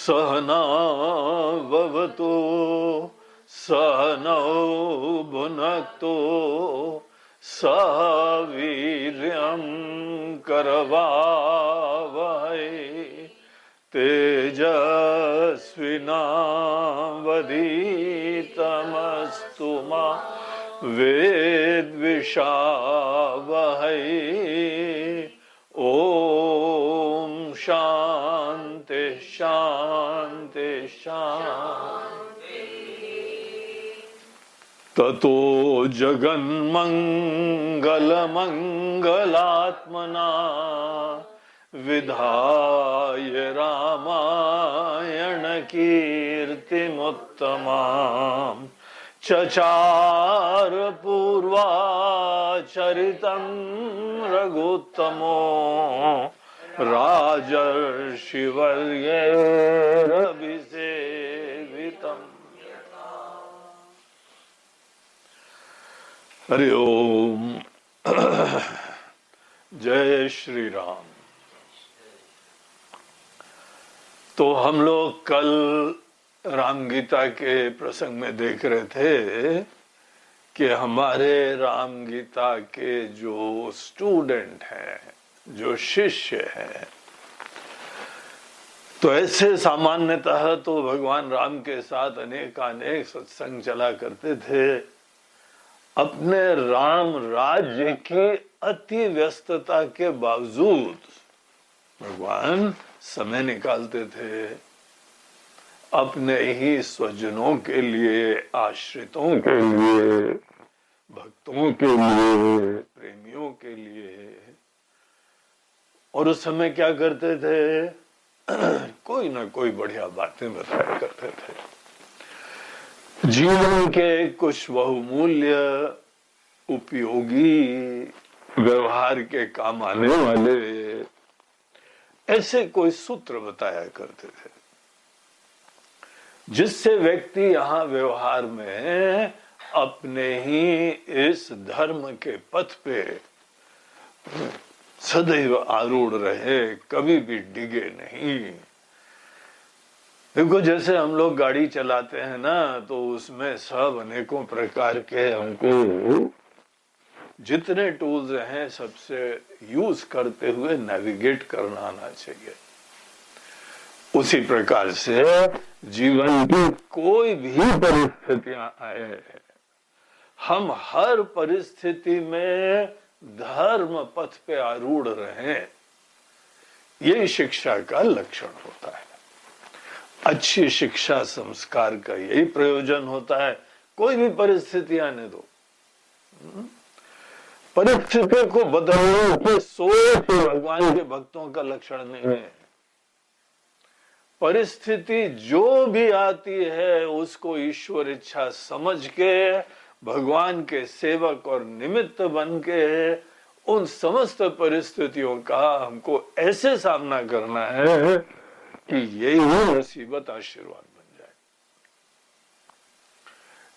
सहना भवतु सहनौ भुनक्तु सह वीर्यं करवावहै तेजस्विनावधीतमस्तु मा विद्विषावहै। ओम शांति शांति शांति। ततो जगन्मंगलमंगलात्मना विधाय रामायण कीर्तिमुत्तमाम् चचार पूर्वाचरितं रघुत्तमो राजर्षिवर्यैरभिसेवितम्। हरि ओम। जय श्री राम। तो हम लोग कल राम गीता के प्रसंग में देख रहे थे कि हमारे राम गीता के जो स्टूडेंट हैं, जो शिष्य हैं, तो ऐसे सामान्यतः तो भगवान राम के साथ अनेक सत्संग चला करते थे। अपने राम राज्य की अति व्यस्तता के बावजूद भगवान समय निकालते थे अपने ही स्वजनों के लिए, आश्रितों के लिए, भक्तों के लिए, प्रेमियों के लिए। और उस समय क्या करते थे? कोई ना कोई बढ़िया बातें बताया करते थे। जीवन के कुछ बहुमूल्य, उपयोगी, व्यवहार के काम आने वाले ऐसे कोई सूत्र बताया करते थे, जिससे व्यक्ति यहाँ व्यवहार में अपने ही इस धर्म के पथ पे सदैव आरूढ़ रहे, कभी भी डिगे नहीं। देखो, जैसे हम लोग गाड़ी चलाते हैं ना, तो उसमें सब अनेकों प्रकार के हमको जितने टूल्स हैं सबसे यूज करते हुए नेविगेट करना आना चाहिए। उसी प्रकार से जीवन की कोई भी परिस्थितियां आए, हम हर परिस्थिति में धर्म पथ पे आरूढ़ रहें, यही शिक्षा का लक्षण होता है। अच्छी शिक्षा संस्कार का यही प्रयोजन होता है। कोई भी परिस्थिति आने दो, परिस्थिति को बदलने की सोच भगवान के भक्तों का लक्षण नहीं है। परिस्थिति जो भी आती है उसको ईश्वर इच्छा समझ के, भगवान के सेवक और निमित्त बन के उन समस्त परिस्थितियों का हमको ऐसे सामना करना है कि यही मुसीबत आशीर्वाद बन जाए।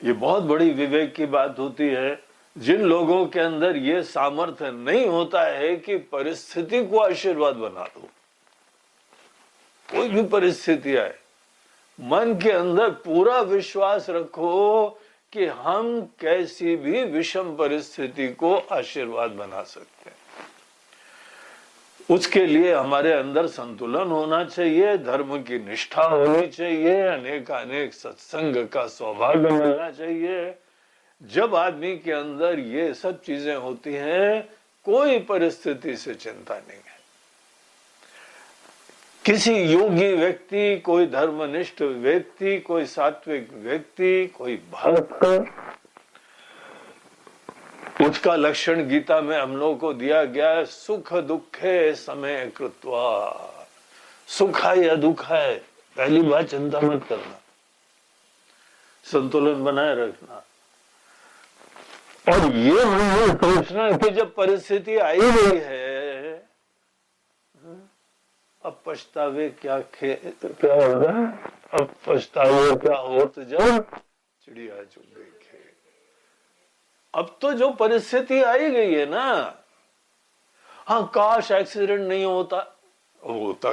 ये बहुत बड़ी विवेक की बात होती है। जिन लोगों के अंदर ये सामर्थ्य नहीं होता है कि परिस्थिति को आशीर्वाद बना दो, कोई भी परिस्थिति आए, मन के अंदर पूरा विश्वास रखो कि हम कैसी भी विषम परिस्थिति को आशीर्वाद बना सकते हैं। उसके लिए हमारे अंदर संतुलन होना चाहिए, धर्म की निष्ठा होनी चाहिए, अनेक सत्संग का सौभाग्य मिलना चाहिए। जब आदमी के अंदर ये सब चीजें होती हैं, कोई परिस्थिति से चिंता नहीं है। किसी योगी व्यक्ति, कोई धर्मनिष्ठ व्यक्ति, कोई सात्विक व्यक्ति, कोई भक्त, उसका लक्षण गीता में हम लोग को दिया गया है, सुख दुखे समय कृत्वा। सुख है या दुख है, पहली बात चिंता मत करना, संतुलन बनाए रखना। और ये नहीं सोचना कि जब परिस्थिति आई गई है, अब पछतावे क्या क्या होगा, अब पछतावे क्या होत जब चिड़िया चुग गई खेत। अब तो जो परिस्थिति आई गई है ना, हाँ काश एक्सीडेंट नहीं होता,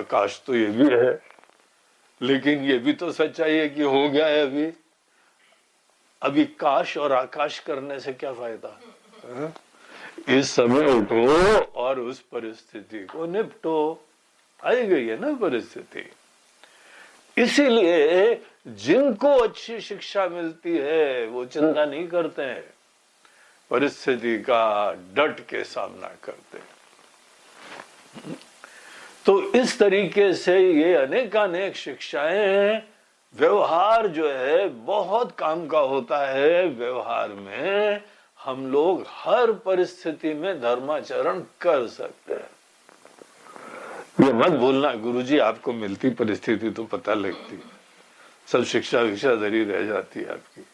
काश तो ये भी है लेकिन ये भी तो सच्चाई है कि हो गया है अभी। अभी काश और आकाश करने से क्या फायदा? हाँ? इस समय उठो और उस परिस्थिति को निपटो। आई गई है ना परिस्थिति। इसीलिए जिनको अच्छी शिक्षा मिलती है वो चिंता नहीं करते हैं, परिस्थिति का डट के सामना करते हैं। तो इस तरीके से ये अनेकानेक शिक्षाएं, व्यवहार जो है बहुत काम का होता है। व्यवहार में हम लोग हर परिस्थिति में धर्माचरण कर सकते हैं। ये मत भूलना, गुरुजी आपको मिलती परिस्थिति तो पता लगती, सब शिक्षा विक्षा धरी रह जाती है आपकी।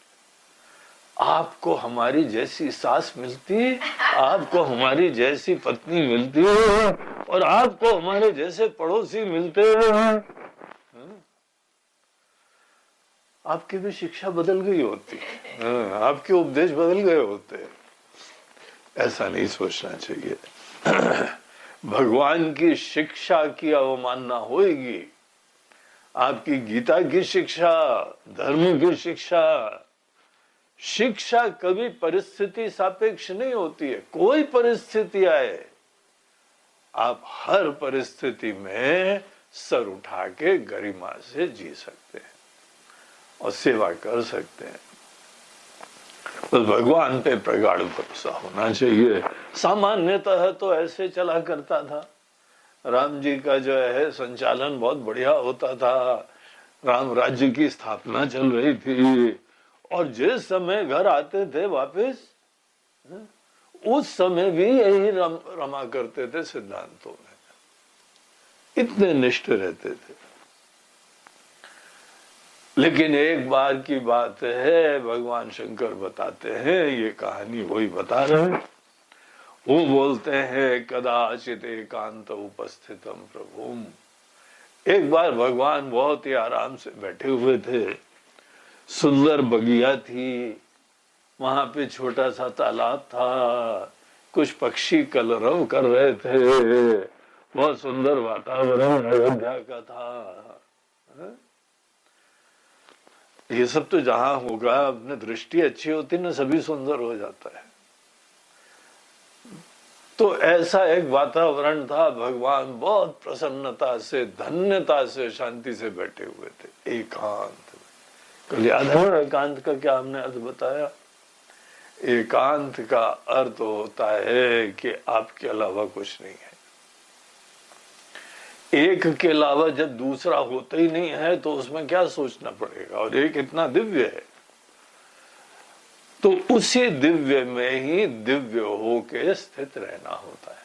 आपको हमारी जैसी सास मिलती, आपको हमारी जैसी पत्नी मिलती है, और आपको हमारे जैसे पड़ोसी मिलते हैं, आपकी भी शिक्षा बदल गई होती, आपके उपदेश बदल गए होते। ऐसा नहीं सोचना चाहिए। भगवान की शिक्षा की अवमानना होगी, आपकी गीता की शिक्षा, धर्म की शिक्षा। शिक्षा कभी परिस्थिति सापेक्ष नहीं होती है। कोई परिस्थिति आए, आप हर परिस्थिति में सर उठा के गरिमा से जी सकते हैं और सेवा कर सकते हैं। बस भगवान पे प्रगाढ़ भरोसा होना चाहिए। सामान्यतः तो ऐसे चला करता था। राम जी का जो है संचालन बहुत बढ़िया होता था, राम राज्य की स्थापना चल रही थी, और जिस समय घर आते थे वापस, उस समय भी यही रमा करते थे सिद्धांतों में, इतने निष्ठ रहते थे। लेकिन एक बार की बात है, भगवान शंकर बताते हैं, ये कहानी वही बता रहे हैं। वो बोलते हैं, कदाचित एकांत उपस्थितम प्रभुम। एक बार भगवान बहुत ही आराम से बैठे हुए थे, सुंदर बगिया थी, वहां पे छोटा सा तालाब था, कुछ पक्षी कलरव कर रहे थे, बहुत सुंदर वातावरण अयोध्या का था। ये सब तो जहां होगा, अपने दृष्टि अच्छी होती ना, सभी सुंदर हो जाता है। तो ऐसा एक वातावरण था, भगवान बहुत प्रसन्नता से, धन्यता से, शांति से बैठे हुए थे एकांत। कल याद है एकांत का क्या हमने अर्थ बताया? एकांत का अर्थ होता है कि आपके अलावा कुछ नहीं है। एक के अलावा जब दूसरा होता ही नहीं है तो उसमें क्या सोचना पड़ेगा, और एक इतना दिव्य है, तो उसी दिव्य में ही दिव्य होके स्थित रहना होता है।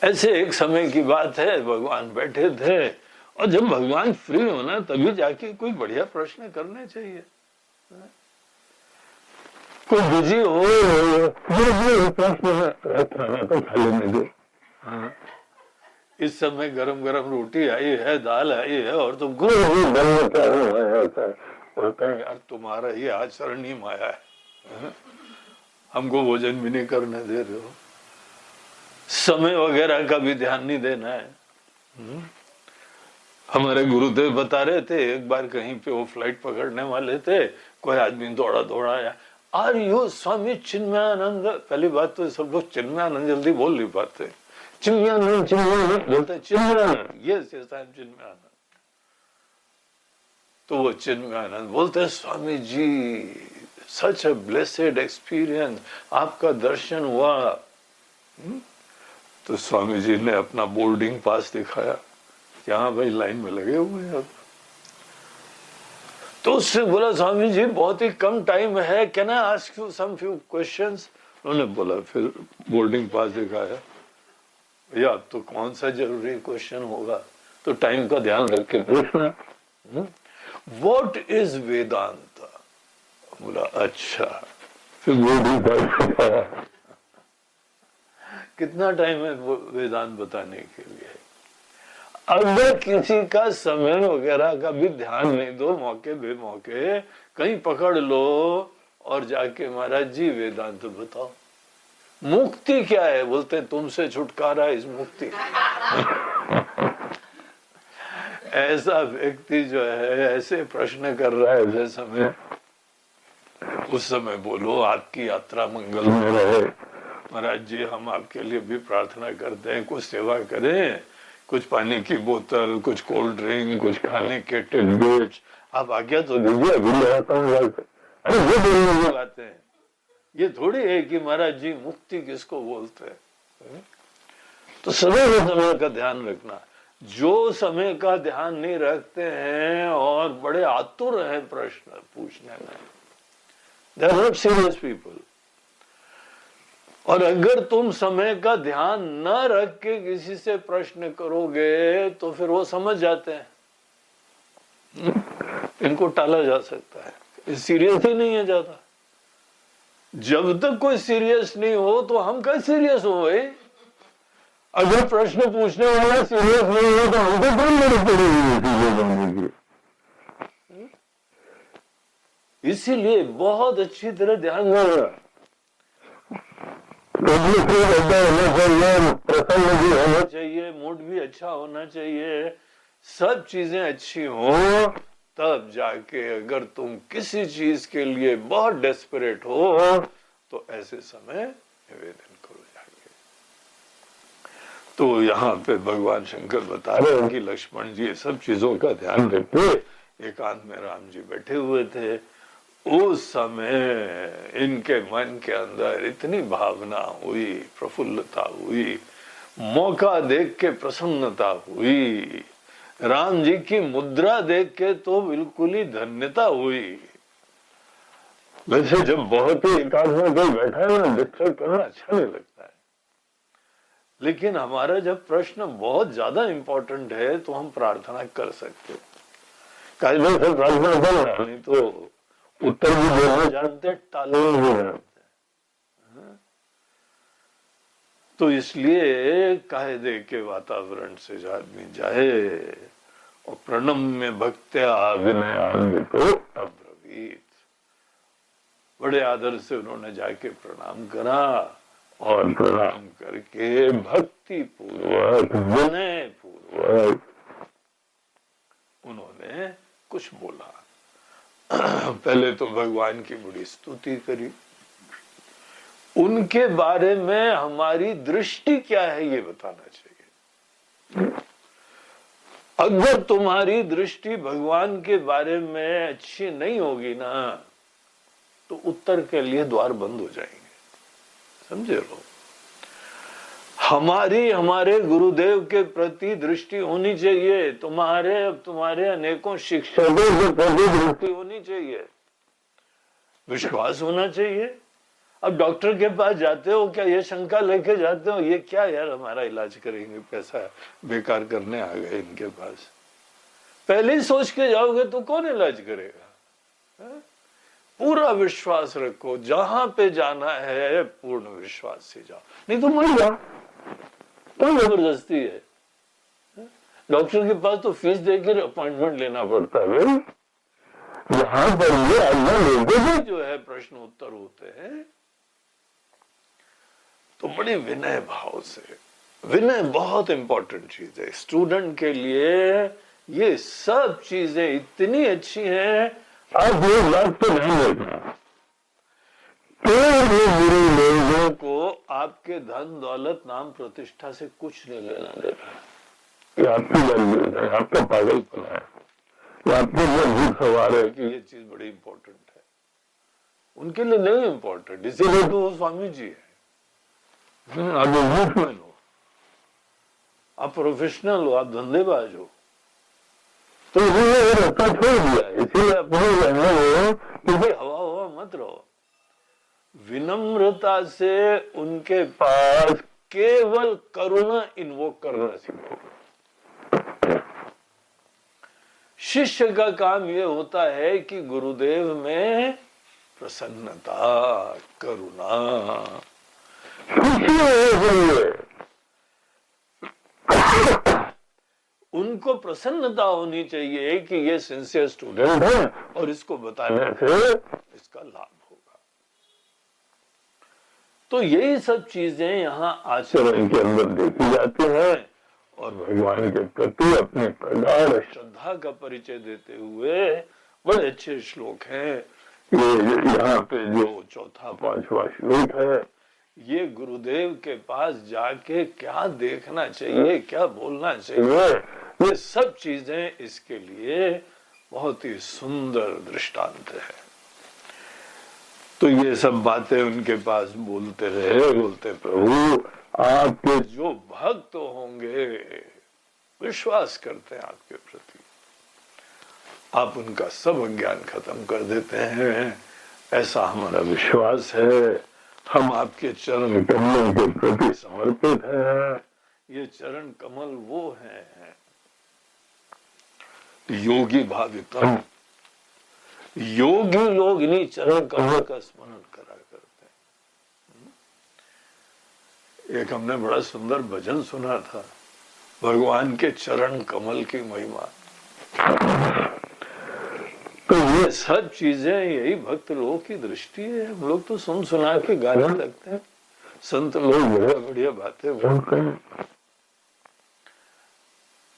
ऐसे एक समय की बात है, भगवान बैठे थे, और जब भगवान फ्री होना तभी जाके कोई बढ़िया प्रश्न करने चाहिए। कोई बिजी हो तो खा लेने दो। हाँ। इस समय गरम गरम रोटी आई है, दाल आई है, और तुमको बोलते हैं यार तुम्हारा ये आचरण ही माया है, हमको भोजन भी नहीं करने दे रहे हो, समय वगैरह का भी ध्यान नहीं देना है। हमारे गुरुदेव बता रहे थे, एक बार कहीं पे वो फ्लाइट पकड़ने वाले थे, कोई आदमी दौड़ा दौड़ा आया, आर यू स्वामी चिन्मयानंद। पहली बात तो सब लोग चिन्मयानंद जल्दी बोल नहीं पाते, चिन्मयानंद चिन्मयानंद बोलते, Chinmayanand, yes yes I am Chinmayanand. तो वो चिन्मयानंद बोलते, स्वामी जी सच अ ब्लेसेड एक्सपीरियंस, आपका दर्शन हुआ। तो स्वामी जी ने अपना बोर्डिंग पास दिखाया, यहाँ भाई लाइन में लगे हुए हैं। तो उससे बोला, स्वामी जी बहुत ही कम टाइम है, can I ask you some few questions. उन्होंने बोला, फिर बोर्डिंग पास दिखाया, भैया अब तो कौन सा जरूरी क्वेश्चन होगा, तो टाइम का ध्यान रख के पूछना। व्हाट इज वेदांत? बोला अच्छा, फिर बोर्डिंग पास दिखाया। कितना टाइम है वेदांत बताने के लिए? अगर किसी का समय वगैरह का भी ध्यान नहीं दो, मौके बेमौके कहीं पकड़ लो और जाके महाराज जी वेदांत बताओ, मुक्ति क्या है? बोलते हैं तुमसे छुटकारा इस मुक्ति। ऐसा व्यक्ति जो है ऐसे प्रश्न कर रहा है ऐसे समय, उस समय बोलो आपकी यात्रा मंगल में रहे, महाराज जी हम आपके लिए भी प्रार्थना करते हैं, कुछ सेवा करें, कुछ पानी की बोतल, कुछ कोल्ड ड्रिंक, कुछ खाने के टिडबिट्स, आप आज्ञा तो दीजिए, अभी ले आता हूँ। अरे ये बोलने की बातें हैं, ये थोड़ी है कि महाराज जी मुक्ति किसको बोलते हैं। तो समय का ध्यान रखना। जो समय का ध्यान नहीं रखते हैं और बड़े आतुर हैं प्रश्न पूछने में, they are not serious people। और अगर तुम समय का ध्यान न रख के किसी से प्रश्न करोगे तो फिर वो समझ जाते हैं, इनको टाला जा सकता है, सीरियस ही नहीं है ज्यादा। जब तक कोई सीरियस नहीं हो तो हम कैसे सीरियस हो भाई। अगर प्रश्न पूछने वाला सीरियस नहीं हो तो हमको कौन मेरे पड़ेगी। इसीलिए बहुत अच्छी तरह ध्यान रखना, प्रसन्न भी होना चाहिए, मूड भी अच्छा होना चाहिए, सब चीजें अच्छी हो, तब जाके अगर तुम किसी चीज के लिए बहुत डेस्परेट हो तो ऐसे समय निवेदन करो जाके। तो यहाँ पे भगवान शंकर बता रहे हैं कि लक्ष्मण जी सब चीजों का ध्यान रखते। एकांत में राम जी बैठे हुए थे, उस समय इनके मन के अंदर इतनी भावना हुई, प्रफुल्लता हुई, मौका देख के प्रसन्नता हुई, राम जी की मुद्रा देख के तो बिल्कुल ही धन्यता हुई। वैसे जब बहुत ही एकांत में कोई बैठा है ना, डिस्टर्ब करना अच्छा नहीं लगता है, लेकिन हमारा जब प्रश्न बहुत ज्यादा इंपॉर्टेंट है तो हम प्रार्थना कर सकते हैं। कायदे से प्रार्थना करना, नहीं तो उत्तर भी देना जानते, टालना भी जानते। तो इसलिए कायदे के वातावरण से आदमी जाए और प्रणम्य भक्त्या विनयान्वितो अब्रवीत, बड़े आदर से उन्होंने जाके प्रणाम करा और प्रणाम करके भक्ति पूर्वक विनय पूर्वक उन्होंने कुछ बोला। पहले तो भगवान की बड़ी स्तुति करी, उनके बारे में हमारी दृष्टि क्या है ये बताना चाहिए। अगर तुम्हारी दृष्टि भगवान के बारे में अच्छी नहीं होगी ना तो उत्तर के लिए द्वार बंद हो जाएंगे, समझे लोग। हमारे गुरुदेव के प्रति दृष्टि होनी चाहिए, तुम्हारे अनेकों शिक्षकों के प्रति दृष्टि होनी चाहिए, विश्वास होना चाहिए। अब डॉक्टर के पास जाते हो, क्या ये शंका लेके जाते हो ये क्या यार हमारा इलाज करेंगे, पैसा बेकार करने आ गए इनके पास। पहले ही सोच के जाओगे तो कौन इलाज करेगा। पूरा विश्वास रखो, जहां पे जाना है पूर्ण विश्वास से जाओ, नहीं तो मर जाओ। कोई जबरदस्ती है, डॉक्टर के पास तो फीस देकर अपॉइंटमेंट लेना पड़ता है भाई। यहाँ पर ये अन्य लोगों में जो है प्रश्न उत्तर होते हैं तो बड़े विनय भाव से। विनय बहुत इंपॉर्टेंट चीज है स्टूडेंट के लिए, ये सब चीजें इतनी अच्छी हैं। आप ये बात तो ध्यान रखना, बुरे लोगों को आपके धन दौलत नाम प्रतिष्ठा से कुछ नहीं लेना देना। ये आपकी गलती है, आपका पागलपन है, ये आपके लिए भूख सवार है कि ये चीज बड़ी इंपॉर्टेंट है, उनके लिए नहीं इंपॉर्टेंट। इसीलिए तो वो स्वामी जी है। आप बिजनेसमैन हो, आप प्रोफेशनल हो, आप धंधेबाज हो, तो इसीलिए रास्ता छोड़ दिया। इसीलिए अपने हो क्योंकि हवा मत रहो, विनम्रता से उनके पास केवल करुणा इन्वोक करना सीखो। शिष्य का काम यह होता है कि गुरुदेव में प्रसन्नता, करुणा, उनको प्रसन्नता होनी चाहिए कि ये सिंसियर स्टूडेंट है और इसको बताने से इसका लाभ होगा। तो यही सब चीजें यहाँ आचरण के अंदर देखी जाती हैं और भगवान के प्रति अपनी प्रगाढ़ श्रद्धा का परिचय देते हुए बड़े अच्छे श्लोक हैं। ये यहाँ पे जो चौथा पांचवा श्लोक है, ये गुरुदेव के पास जाके क्या देखना चाहिए, क्या बोलना चाहिए, ये सब चीजें इसके लिए बहुत ही सुंदर दृष्टांत है। तो ये सब बातें उनके पास बोलते रहे, बोलते प्रभु आपके जो भक्त होंगे, विश्वास करते हैं आपके प्रति, आप उनका सब अज्ञान खत्म कर देते हैं, ऐसा हमारा विश्वास है। हम आपके चरण कमलों के प्रति समर्पित हैं। ये चरण कमल वो हैं योगी भावितम, योगी लोग इन्हीं चरण कमल का स्मरण करा करते हैं। एक हमने बड़ा सुंदर भजन सुना था, भगवान के चरण कमल की महिमा। तो ये सब चीजें यही भक्त लोगों की दृष्टि है। हम लोग तो सुन सुना के गाने लगते हैं, संत लोग बढ़िया बढ़िया बातें बोलते हैं।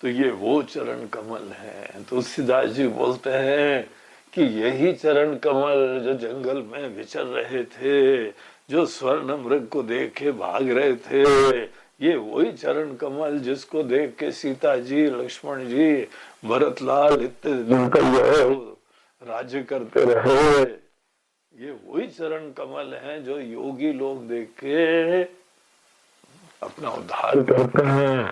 तो ये वो चरण कमल है। तुलसीदास जी बोलते हैं कि यही चरण कमल जो जंगल में विचर रहे थे, जो स्वर्ण मृग को देख के भाग रहे थे, ये वही चरण कमल जिसको देख के सीता जी, लक्ष्मण जी, भरतलाल इत्यादि राज्य करते रहे। ये वही चरण कमल हैं जो योगी लोग देख के अपना उद्धार करते हैं।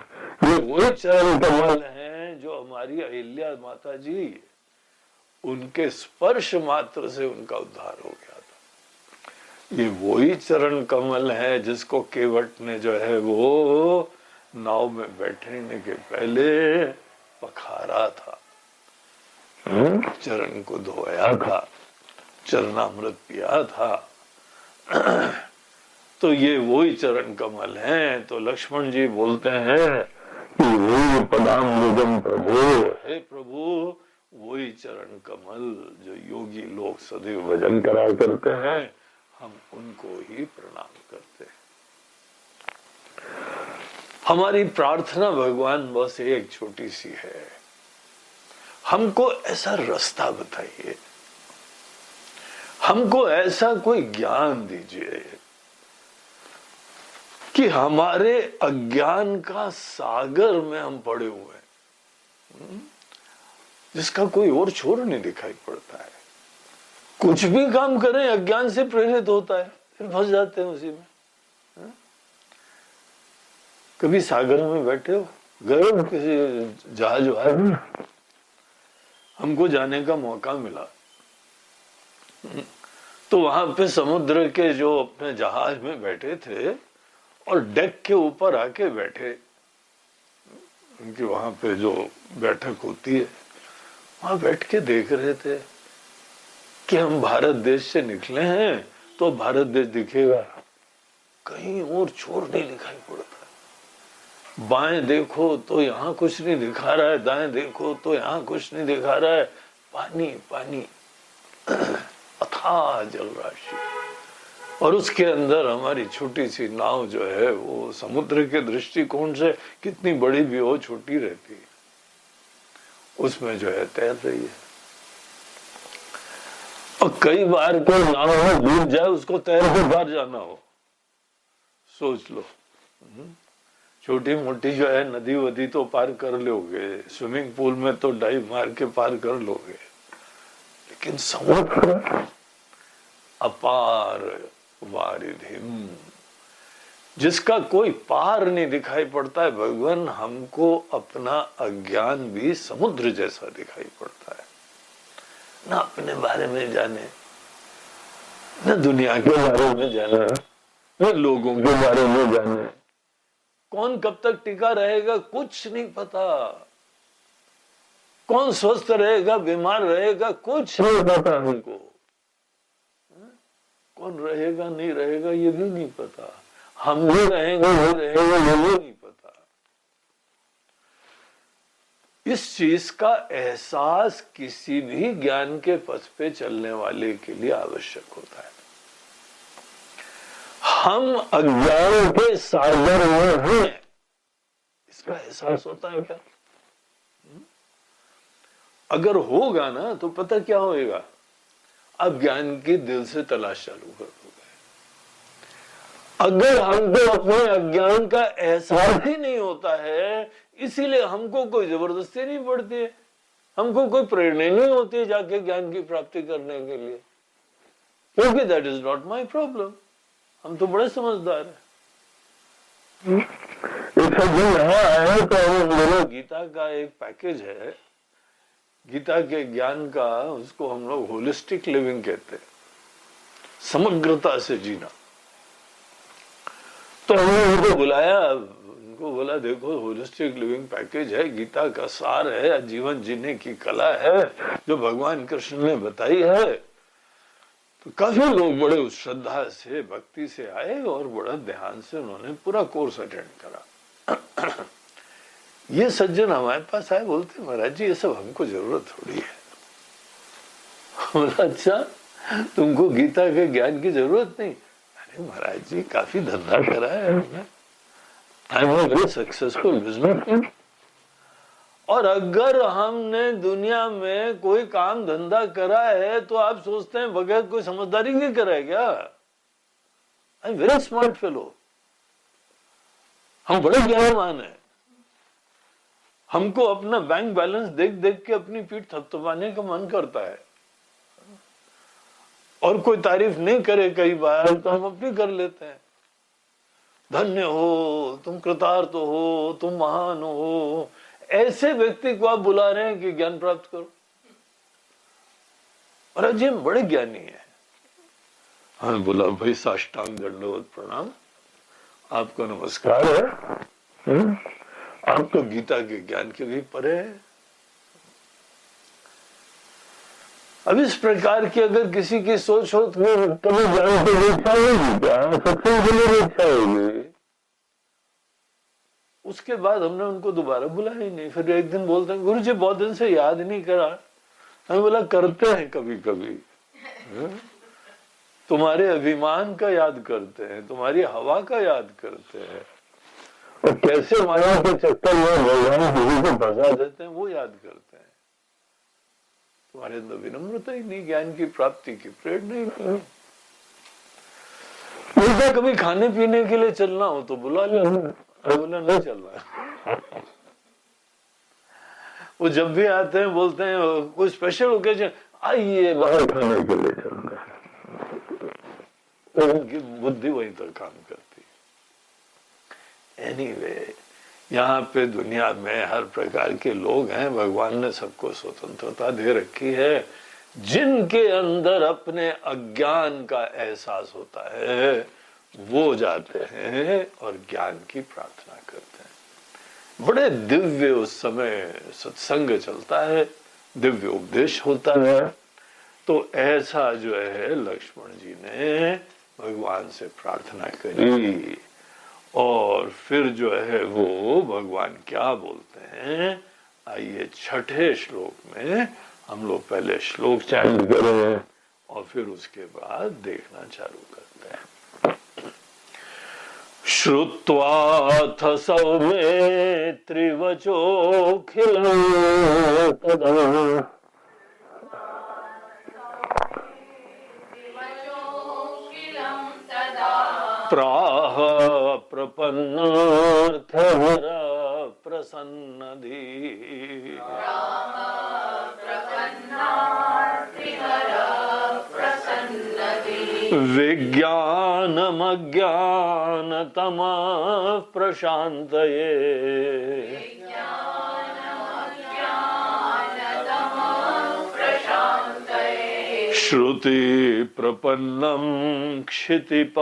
ये वही चरण कमल हैं जो हमारी अहिल्या माता जी, उनके स्पर्श मात्र से उनका उद्धार हो गया था। ये वही चरण कमल है जिसको केवट ने जो है वो नाव में बैठने के पहले पखारा था, चरण को धोया था, चरणामृत पिया था। तो ये वही चरण कमल हैं। तो लक्ष्मण जी बोलते हैं कि वही पदाम्बुजम प्रभु, हे प्रभु वही चरण कमल जो योगी लोग सदैव भजन करा करते हैं, हम उनको ही प्रणाम करते हैं। हमारी प्रार्थना भगवान बस एक छोटी सी है, हमको ऐसा रास्ता बताइए, हमको ऐसा कोई ज्ञान दीजिए कि हमारे अज्ञान का सागर में हम पड़े हुए हैं, जिसका कोई और छोर नहीं दिखाई पड़ता है। कुछ भी काम करें अज्ञान से प्रेरित होता है, फिर फंस जाते हैं उसी में। कभी सागर में बैठे हो, गए हो किसी जहाज में, हमको जाने का मौका मिला, तो वहां पे समुद्र के जो अपने जहाज में बैठे थे और डेक के ऊपर आके बैठे, उनकी वहां पे जो बैठक होती है, वहां बैठ के देख रहे थे कि हम भारत देश से निकले हैं तो भारत देश दिखेगा, कहीं और छोर नहीं दिखाई पड़ता। बाएं देखो तो यहाँ कुछ नहीं दिखा रहा है, दाएं देखो तो यहाँ कुछ नहीं दिखा रहा है, पानी पानी, अथाह जलराशि। और उसके अंदर हमारी छोटी सी नाव जो है वो समुद्र के दृष्टिकोण से कितनी बड़ी भी हो, छोटी रहती है, उसमें जो है तैर रही है। और कई बार कोई नाव में डूब जाए, उसको तैर के बाहर जाना हो, सोच लो। छोटी मोटी जो है नदी वदी तो पार कर लोगे, स्विमिंग पूल में तो डाइव मार के पार कर लोगे, लेकिन समुद्र अपार वारिधिम, जिसका कोई पार नहीं दिखाई पड़ता है। भगवान हमको अपना अज्ञान भी समुद्र जैसा दिखाई पड़ता है, ना अपने बारे में जाने, न दुनिया के बारे में जाना, न लोगों के बारे में जाने, कौन कब तक टिका रहेगा कुछ नहीं पता, कौन स्वस्थ रहेगा बीमार रहेगा कुछ नहीं पता हमको, कौन रहेगा नहीं रहेगा ये भी नहीं पता, हम भी रहेंगे नहीं रहेंगे ये भी नहीं पता। इस चीज का एहसास किसी भी ज्ञान के पथ पे चलने वाले के लिए आवश्यक होता है। हम अज्ञान के सागर में हैं, इसका एहसास होता है क्या? अगर होगा ना तो पता क्या होएगा, अब ज्ञान की दिल से तलाश चालू कर दोगे। अगर हमको अपने अज्ञान का एहसास ही नहीं होता है, इसीलिए हमको कोई जबरदस्ती नहीं पड़ती है, हमको कोई प्रेरणा नहीं होती है जाके ज्ञान की प्राप्ति करने के लिए, क्योंकि that is not my problem. हम तो बड़े समझदार हैं। तो गीता का एक पैकेज है, गीता के ज्ञान का, उसको हम लोग होलिस्टिक लिविंग कहते हैं, समग्रता से जीना। तो हमने उनको बुलाया, उनको बोला देखो होलिस्टिक लिविंग पैकेज है, गीता का सार है, जीवन जीने की कला है जो भगवान कृष्ण ने बताई है। तो काफी लोग बड़े उस श्रद्धा से, भक्ति से आए और बड़ा ध्यान से उन्होंने पूरा कोर्स अटेंड करा। ये सज्जन हमारे पास आए, बोलते महाराज जी ये सब हमको जरूरत थोड़ी है। बोला अच्छा, तुमको गीता के ज्ञान की जरूरत नहीं? अरे महाराज जी काफी धंधा करा है हमने, I am a very successful businessman. और अगर हमने दुनिया में कोई काम धंधा करा है तो आप सोचते हैं बगैर कोई समझदारी नहीं करा है क्या? I am very smart fellow, हम बड़े ज्ञानवान हैं। हमको अपना बैंक बैलेंस देख देख के अपनी पीठ थपथपाने का मन करता है, और कोई तारीफ नहीं करे कई बार तो हम अपनी कर लेते हैं। धन्य हो तुम, कृतार्थ हो तुम, महान हो। ऐसे व्यक्ति को आप बुला रहे हैं कि ज्ञान प्राप्त करो। और आज हम बड़े ज्ञानी हैं। हाँ बोला भाई साष्टांग दंडवत प्रणाम, आपको नमस्कार है, आप तो गीता के ज्ञान के भी परे है। अब इस प्रकार की अगर किसी की सोच हो तो कभी ज्ञान की इच्छा होगी क्या? सत्संग के लिए इच्छा होगी। उसके बाद हमने उनको दोबारा बुलाया ही नहीं। फिर एक दिन बोलते हैं गुरु जी बहुत दिन से याद नहीं करा। हमें बोला करते हैं कभी कभी, तुम्हारे अभिमान का याद करते हैं, तुम्हारी हवा का याद करते हैं, और कैसे माया के चक्कर में भगवान किसी को भगा देते हैं वो याद करते हैं। तुम्हारे अंदर विनम्रता ही नहीं, ज्ञान की प्राप्ति की प्रेरणा ही नहीं। बोलता कभी खाने पीने के लिए चलना हो तो बुला लेना, बोला नहीं चल रहा। वो जब भी आते हैं बोलते हैं कोई स्पेशल ओकेजन, आइए बाहर खाने के लिए चलना है। उनकी बुद्धि वहीं तक काम करती। एनीवे, यहाँ पे दुनिया में हर प्रकार के लोग हैं, भगवान ने सबको स्वतंत्रता दे रखी है। जिनके अंदर अपने अज्ञान का एहसास होता है वो जाते हैं और ज्ञान की प्रार्थना करते हैं। बड़े दिव्य उस समय सत्संग चलता है, दिव्य उपदेश होता है। तो ऐसा जो है लक्ष्मण जी ने भगवान से प्रार्थना करी, और फिर जो है वो भगवान क्या बोलते हैं, आइए छठे श्लोक में हम लोग पहले श्लोक चैंट करें और फिर उसके बाद देखना चालू करते हैं। श्रुत्वाथ सौमेत्रि वचोऽखिलं तदा प्राह प्रपन्नार्थहरा प्रसन्नधि विज्ञानमज्ञानतमः प्रशान्तये श्रुति प्रपन्नं क्षितिपालभूषण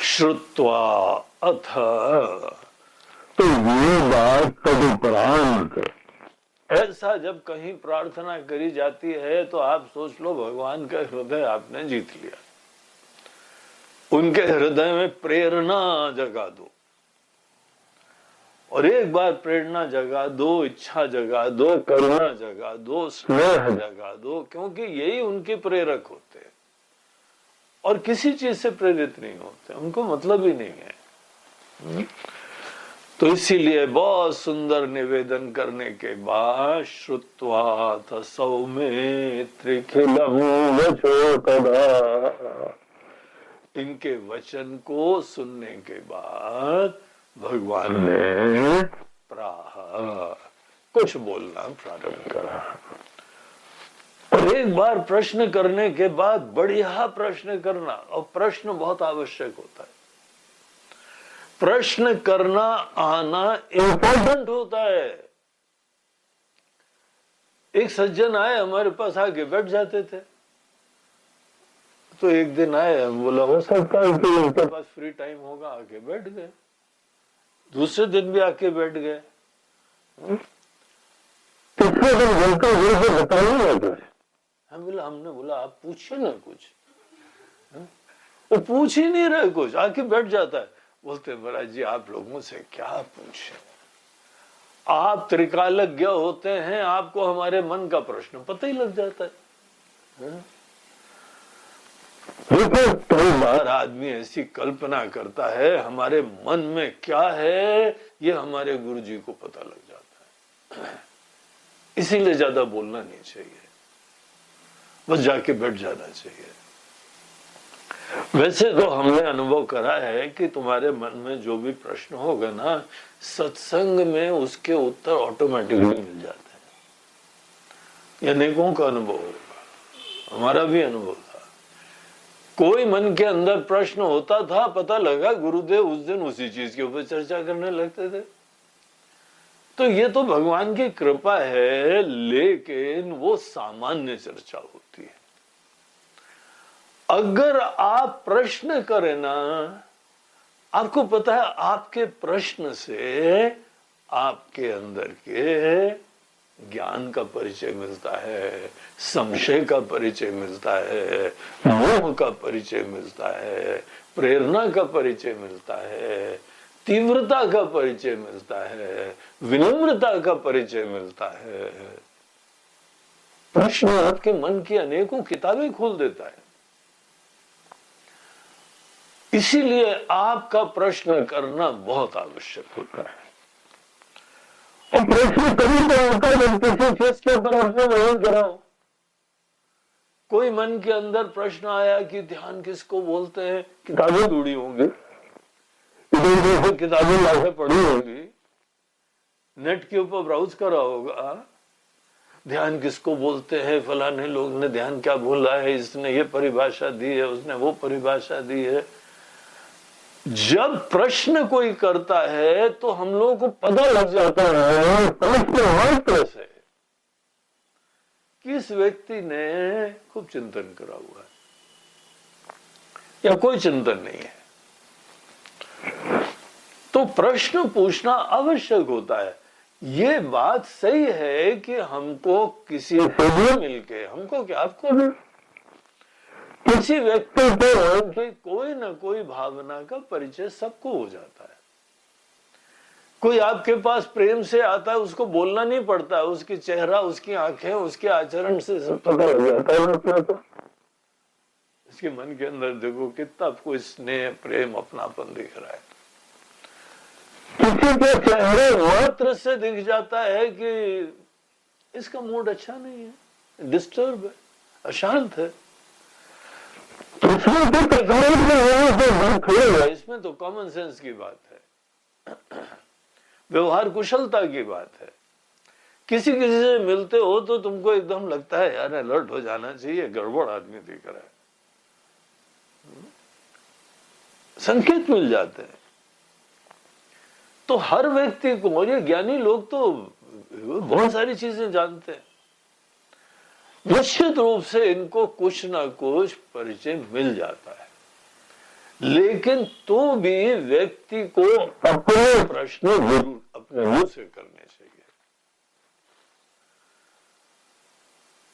श्रुत्वा अथ, तो ये बात तदुपरांत, ऐसा जब कहीं प्रार्थना करी जाती है तो आप सोच लो भगवान का हृदय आपने जीत लिया, उनके हृदय में प्रेरणा जगा दो। और एक बार प्रेरणा जगा दो, इच्छा जगा दो, करुणा जगा दो, स्नेह जगा दो, क्योंकि यही उनके प्रेरक होते हैं और किसी चीज से प्रेरित नहीं होते, उनको मतलब ही नहीं है। तो इसीलिए बहुत सुंदर निवेदन करने के बाद श्रुत्वा सौमित्रिखिलम वचोतदा, इनके वचन को सुनने के बाद भगवान ने प्राह कुछ बोलना प्रारंभ करा। और एक बार प्रश्न करने के बाद बढ़िया प्रश्न करना, और प्रश्न बहुत आवश्यक होता है। प्रश्न करना आना इंपॉर्टेंट होता है। एक सज्जन आए हमारे पास, आके बैठ जाते थे। तो एक दिन आए, बोला हो सकता है कि उनके पास फ्री टाइम होगा, आके बैठ गए। दूसरे दिन भी आके बैठ गए। तीसरे दिन बोलते बताइए, हमने बोला आप पूछिए ना कुछ। वो पूछ ही नहीं रहे कुछ, आके बैठ जाता है। बोलते महाराज जी आप लोगों से क्या पूछे, आप त्रिकालज्ञ होते हैं, आपको हमारे मन का प्रश्न पता ही लग जाता है। देखो कई बार आदमी ऐसी कल्पना करता है हमारे मन में क्या है, ये हमारे गुरु जी को पता लग जाता है। इसीलिए ज्यादा बोलना नहीं चाहिए, बस जाके बैठ जाना चाहिए। वैसे तो हमने अनुभव करा है कि तुम्हारे मन में जो भी प्रश्न होगा ना, सत्संग में उसके उत्तर ऑटोमेटिकली मिल जाते हैं। यह अनेकों का अनुभव होगा, हमारा भी अनुभव था। कोई मन के अंदर प्रश्न होता था, पता लगा गुरुदेव उस दिन उसी चीज के ऊपर चर्चा करने लगते थे। तो ये तो भगवान की कृपा है, लेकिन वो सामान्य चर्चा होती है। अगर आप प्रश्न करें ना, आपको पता है आपके प्रश्न से आपके अंदर के ज्ञान का परिचय मिलता है, संशय का परिचय मिलता है, मोह का परिचय मिलता है, प्रेरणा का परिचय मिलता है, तीव्रता का परिचय मिलता है, विनम्रता का परिचय मिलता है। प्रश्न आपके मन की अनेकों किताबें खोल देता है। इसीलिए आपका प्रश्न करना बहुत आवश्यक होता है। और प्रश्न कभी तो होता है किसी चीज के तरफ से वही कराओ। कोई मन के अंदर प्रश्न आया कि ध्यान किसको बोलते हैं, किताबें ढूंढी होंगी, किताबें लाके पढ़ी होंगी, नेट के ऊपर ब्राउज करा होगा, ध्यान किसको बोलते हैं, फलाने लोग ने ध्यान क्या बोला है, इसने ये परिभाषा दी है, उसने वो परिभाषा दी है। जब प्रश्न कोई करता है तो हम लोगों को पता लग जाता है प्रश्न मात्र से कि इस व्यक्ति ने खूब चिंतन करा हुआ है या कोई चिंतन नहीं है। तो प्रश्न पूछना आवश्यक होता है। ये बात सही है कि हमको किसी से भी मिलके, हमको क्या आपको भी किसी व्यक्ति को कोई ना कोई भावना का परिचय सबको हो जाता है। कोई आपके पास प्रेम से आता है, उसको बोलना नहीं पड़ता है, उसकी चेहरा, उसकी आंखें, उसके आचरण से सब पता लग जाता है। तो इसके मन के अंदर देखो कितना आपको स्नेह, प्रेम, अपनापन दिख रहा है। किसी के चेहरे मात्र से दिख जाता है कि इसका मूड अच्छा नहीं है, डिस्टर्ब है, अशांत है। इसमें तो कॉमन सेंस की बात है, व्यवहार कुशलता की बात है। किसी किसी से मिलते हो तो तुमको एकदम लगता है यार अलर्ट हो जाना चाहिए, गड़बड़ आदमी दिख रहा है, संकेत मिल जाते हैं। तो हर व्यक्ति को, और ये ज्ञानी लोग तो बहुत सारी चीजें जानते हैं, निश्चित रूप से इनको कुछ ना कुछ परिचय मिल जाता है। लेकिन तो भी व्यक्ति को अपने प्रश्न जरूर अपने मुंह से करने चाहिए।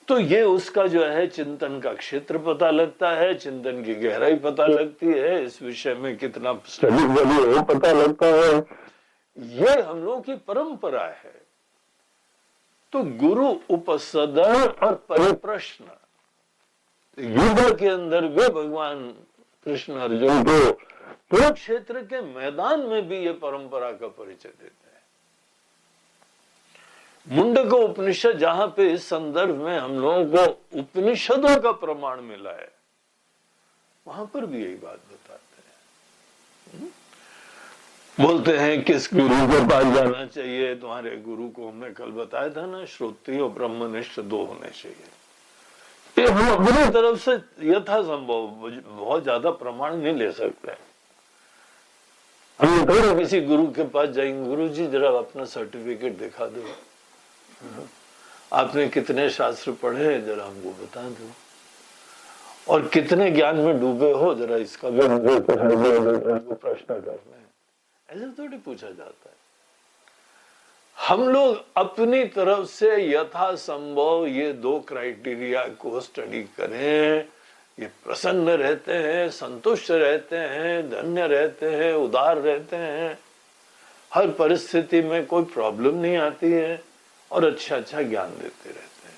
तो ये उसका जो है चिंतन का क्षेत्र पता लगता है, चिंतन की गहराई पता लगती है, इस विषय में कितना स्टडी वैल्यू है पता लगता है, ये हम लोगों की परंपरा है। तो गुरु उपसदन और परिप्रश्न, युद्ध के अंदर भी भगवान कृष्ण अर्जुन को कुरुक्षेत्र के मैदान में भी ये परंपरा का परिचय देते हैं। मुंडक उपनिषद, जहां पे इस संदर्भ में हम लोगों को उपनिषदों का प्रमाण मिला है, वहां पर भी यही बात बताते हैं। बोलते हैं किस गुरु के पास जाना चाहिए? तुम्हारे गुरु को हमने कल बताया था ना, श्रोत्रिय और ब्रह्मनिष्ठ दो होने चाहिए। ये हम अपनी तरफ से यथासंभव बहुत ज्यादा प्रमाण नहीं ले सकते। हम थोड़ा किसी गुरु के पास जाएंगे, गुरु जी जरा अपना सर्टिफिकेट दिखा दो, आपने कितने शास्त्र पढ़े हैं जरा हमको बता दो, और कितने ज्ञान में डूबे हो जरा इसका भी हमको प्रश्न करना है। ऐसे थोड़ी पूछा जाता है। हम लोग अपनी तरफ से यथासंभव ये दो क्राइटेरिया को स्टडी करें, ये प्रसन्न रहते हैं, संतुष्ट रहते हैं, धन्य रहते हैं, उदार रहते हैं, हर परिस्थिति में कोई प्रॉब्लम नहीं आती है, और अच्छा अच्छा ज्ञान देते रहते हैं।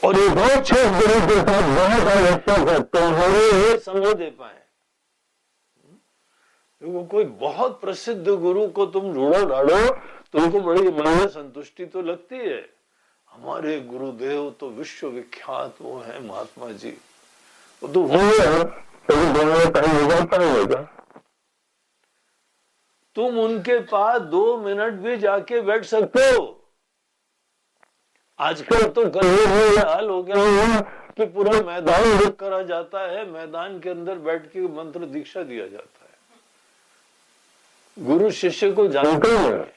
और ये बहुत अच्छे गुरु के साथ बहुत अच्छा करते हैं, समय दे पाए। क्योंकि कोई बहुत प्रसिद्ध गुरु को तुम ढूंढो ढाड़ो, तुमको बड़ी मन में संतुष्टि तो लगती है। हमारे गुरुदेव तो विश्व विख्यात वो है महात्मा जी, वो तो होगा। तुम उनके पास 2 मिनट भी जाके बैठ सकते हो। आजकल तो हाल हो गया कि पूरा मैदान बुक करा जाता है, मैदान के अंदर बैठ के मंत्र दीक्षा दिया जाता है। गुरु शिष्य को जानते हैं,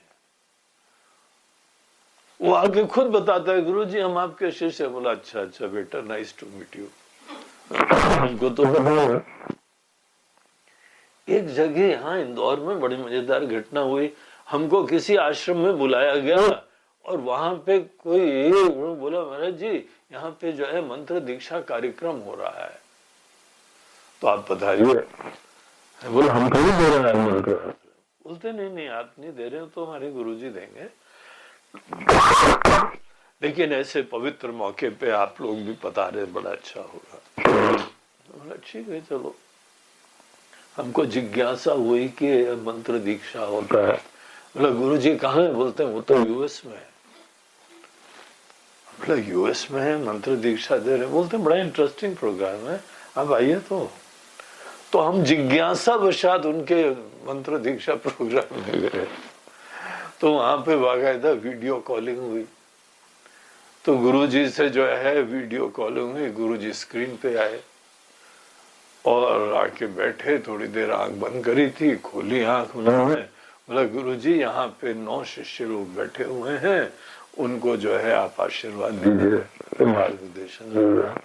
वो आके खुद बताता है, गुरु जी हम आपके शिष्य। बोला अच्छा अच्छा बेटा, नाइस टू मीट यू। हमको तो एक जगह यहाँ इंदौर में बड़ी मजेदार घटना हुई। हमको किसी आश्रम में बुलाया गया और वहां पे कोई बोला, महाराज जी यहाँ पे जो है मंत्र दीक्षा कार्यक्रम हो रहा है, तो आप पधारिए। बोला हम थोड़ी दे रहे हैं मंत्र। बोलते नहीं नहीं आप नहीं दे रहे हो तो हमारे गुरुजी देंगे, लेकिन ऐसे पवित्र मौके पे आप लोग भी पधारे, बड़ा अच्छा होगा। बोला ठीक है चलो। हमको जिज्ञासा हुई कि मंत्र दीक्षा होता है। बोला गुरुजी कहाँ है? बोलते हैं वो तो यूएस में है। बोला यूएस में है, मंत्र दीक्षा दे रहे? बोलते बड़ा इंटरेस्टिंग प्रोग्राम है, आप आइए। तो हम जिज्ञासा वशात उनके मंत्र दीक्षा प्रोग्राम में गए। तो वहां पे बाकायदा वीडियो कॉलिंग हुई। तो गुरुजी से जो है वीडियो कॉलिंग हुई, गुरुजी स्क्रीन पे आए और आके बैठे। थोड़ी देर आंख बंद करी थी, खोली आंख उन्होंने। बोला गुरुजी यहाँ पे 9 शिष्य लोग बैठे हुए हैं, उनको जो है आप आशीर्वाद दीजिए, मार्गदर्शन।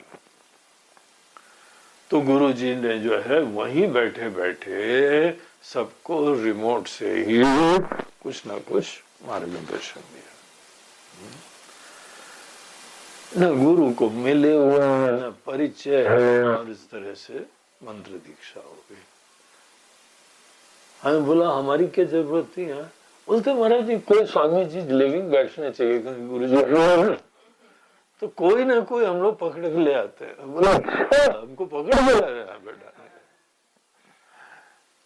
तो गुरुजी ने जो है वहीं बैठे बैठे सबको रिमोट से ही कुछ ना कुछ मार्गदर्शन दिया। न गुरु को मिले हुए हैं, न परिचय है, और इस तरह से मंत्र दीक्षा हो गई। हमें बोला हमारी क्या जरूरत थी? यहाँ बोलते महाराज जी कोई स्वामी जी लिविंग बैठने चाहिए, गुरु जी तो कोई ना कोई हम लोग पकड़ के ले आते हैं। बोला हमको पकड़ के ला रहे बेटा।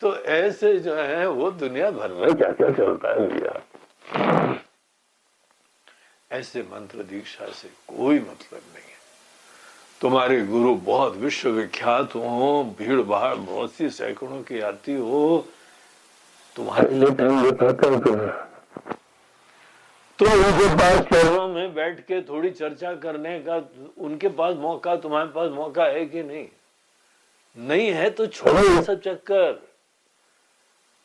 तो ऐसे जो है वो दुनिया भर में क्या क्या चलता है भैया। ऐसे मंत्र दीक्षा से कोई मतलब नहीं है। तुम्हारे गुरु बहुत विश्व विख्यात हो, भीड़ भाड़ बहुत सी सैकड़ों की आती हो, तुम्हारे लिए टाइम बताता हूँ। तो उनके पास चरणों में बैठ के थोड़ी चर्चा करने का उनके पास मौका, तुम्हारे पास मौका है कि नहीं? नहीं है तो छोड़ो सब चक्कर।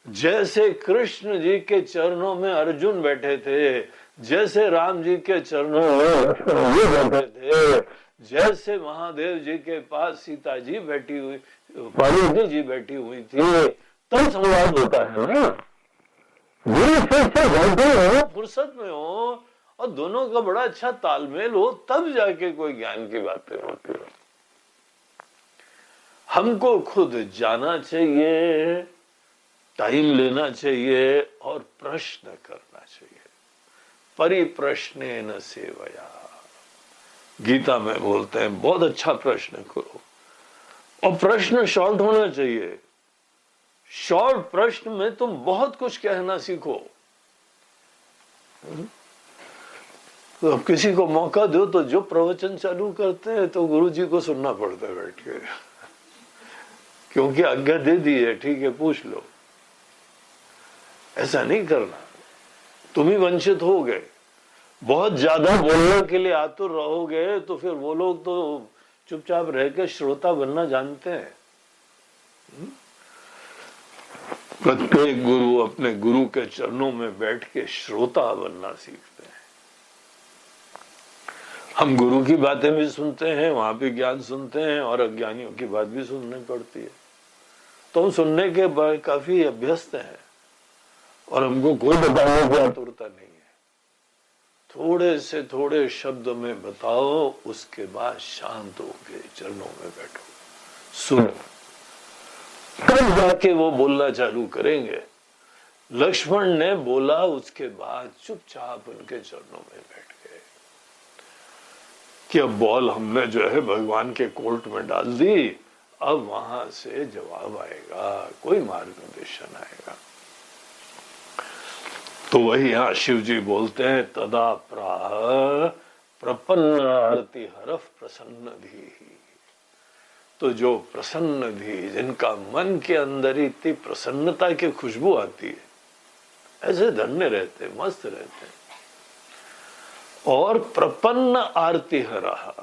जैसे कृष्ण जी के चरणों में अर्जुन बैठे थे, जैसे राम जी के चरणों में बैठे थे, जैसे महादेव जी के पास सीता जी बैठी हुई, पार्वती जी बैठी हुई थी, तब संवाद होता है ना। फुर्सत में हो और दोनों का बड़ा अच्छा तालमेल हो, तब जाके कोई ज्ञान की बातें होती है। हमको खुद जाना चाहिए टाइम लेना चाहिए और प्रश्न करना चाहिए। परिप्रश्नेन सेवया, गीता में बोलते हैं बहुत अच्छा प्रश्न करो, और प्रश्न शॉर्ट होना चाहिए। शॉर्ट प्रश्न में तुम बहुत कुछ कहना सीखो। तो अब किसी को मौका दो तो जो प्रवचन चालू करते हैं तो गुरुजी को सुनना पड़ता है बैठ के, क्योंकि आज्ञा दे दी है, ठीक है पूछ लो। ऐसा नहीं करना, तुम ही वंचित हो गए। बहुत ज्यादा बोलने के लिए आतुर रहोगे तो फिर वो लोग तो चुपचाप रह के श्रोता बनना जानते हैं। प्रत्येक गुरु अपने गुरु के चरणों में बैठ के श्रोता बनना सीखते हैं। हम गुरु की बातें भी सुनते हैं, वहां भी ज्ञान सुनते हैं, और अज्ञानियों की बात भी सुननी पड़ती है। तो हम सुनने के बाद काफी अभ्यस्त हैं और हमको कोई बताने की आतुरता नहीं है। थोड़े से थोड़े शब्द में बताओ, उसके बाद शांत होके चरणों में बैठो, सुनो, तब जाके वो बोलना चालू करेंगे। लक्ष्मण ने बोला, उसके बाद चुपचाप उनके चरणों में बैठ गए कि अब बॉल हमने जो है भगवान के कोर्ट में डाल दी, अब वहां से जवाब आएगा, कोई मार्गदर्शन आएगा। तो वही यहां शिव जी बोलते हैं, तदा प्राह प्रपन्नारति हरफ प्रसन्न धी। तो जो प्रसन्न धी, जिनका मन के अंदर ही इतनी प्रसन्नता की खुशबू आती है, ऐसे धन्य रहते, मस्त रहते। और प्रपन्न आरती हरा,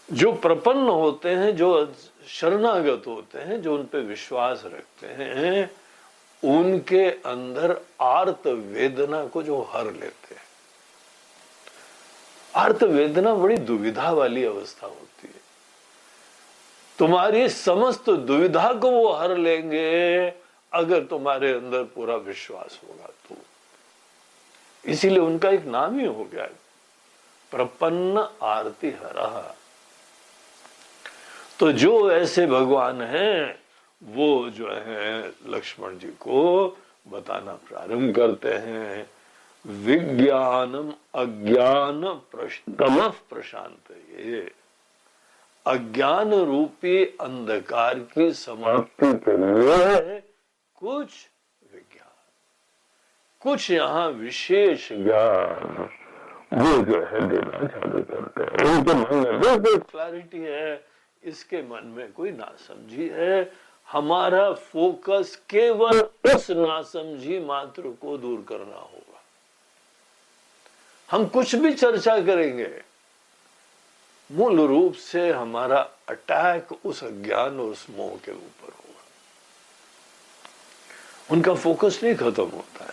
जो प्रपन्न होते हैं, जो शरणागत होते हैं, जो उन पे विश्वास रखते हैं, उनके अंदर आर्त वेदना को जो हर लेते हैं। आर्त वेदना बड़ी दुविधा वाली अवस्था होती है। तुम्हारी समस्त दुविधा को वो हर लेंगे अगर तुम्हारे अंदर पूरा विश्वास होगा तो। इसीलिए उनका एक नाम ही हो गया, प्रपन्न आरती हरा। तो जो ऐसे भगवान हैं, वो जो है लक्ष्मण जी को बताना प्रारंभ करते हैं। विज्ञानम अज्ञान तमः प्रशांत, ये अज्ञान रूपी अंधकार की समाप्ति के लिए कुछ विज्ञान, कुछ यहाँ विशेष ज्ञान वो जो है देना चालू करते हैं। उनके मन में बिल्कुल क्लैरिटी है, इसके मन में कोई नासमझी है। हमारा फोकस केवल उस नासमझी मात्र को दूर करना होगा। हम कुछ भी चर्चा करेंगे, मूल रूप से हमारा अटैक उस अज्ञान और उस मोह के ऊपर होगा। उनका फोकस नहीं खत्म होता है।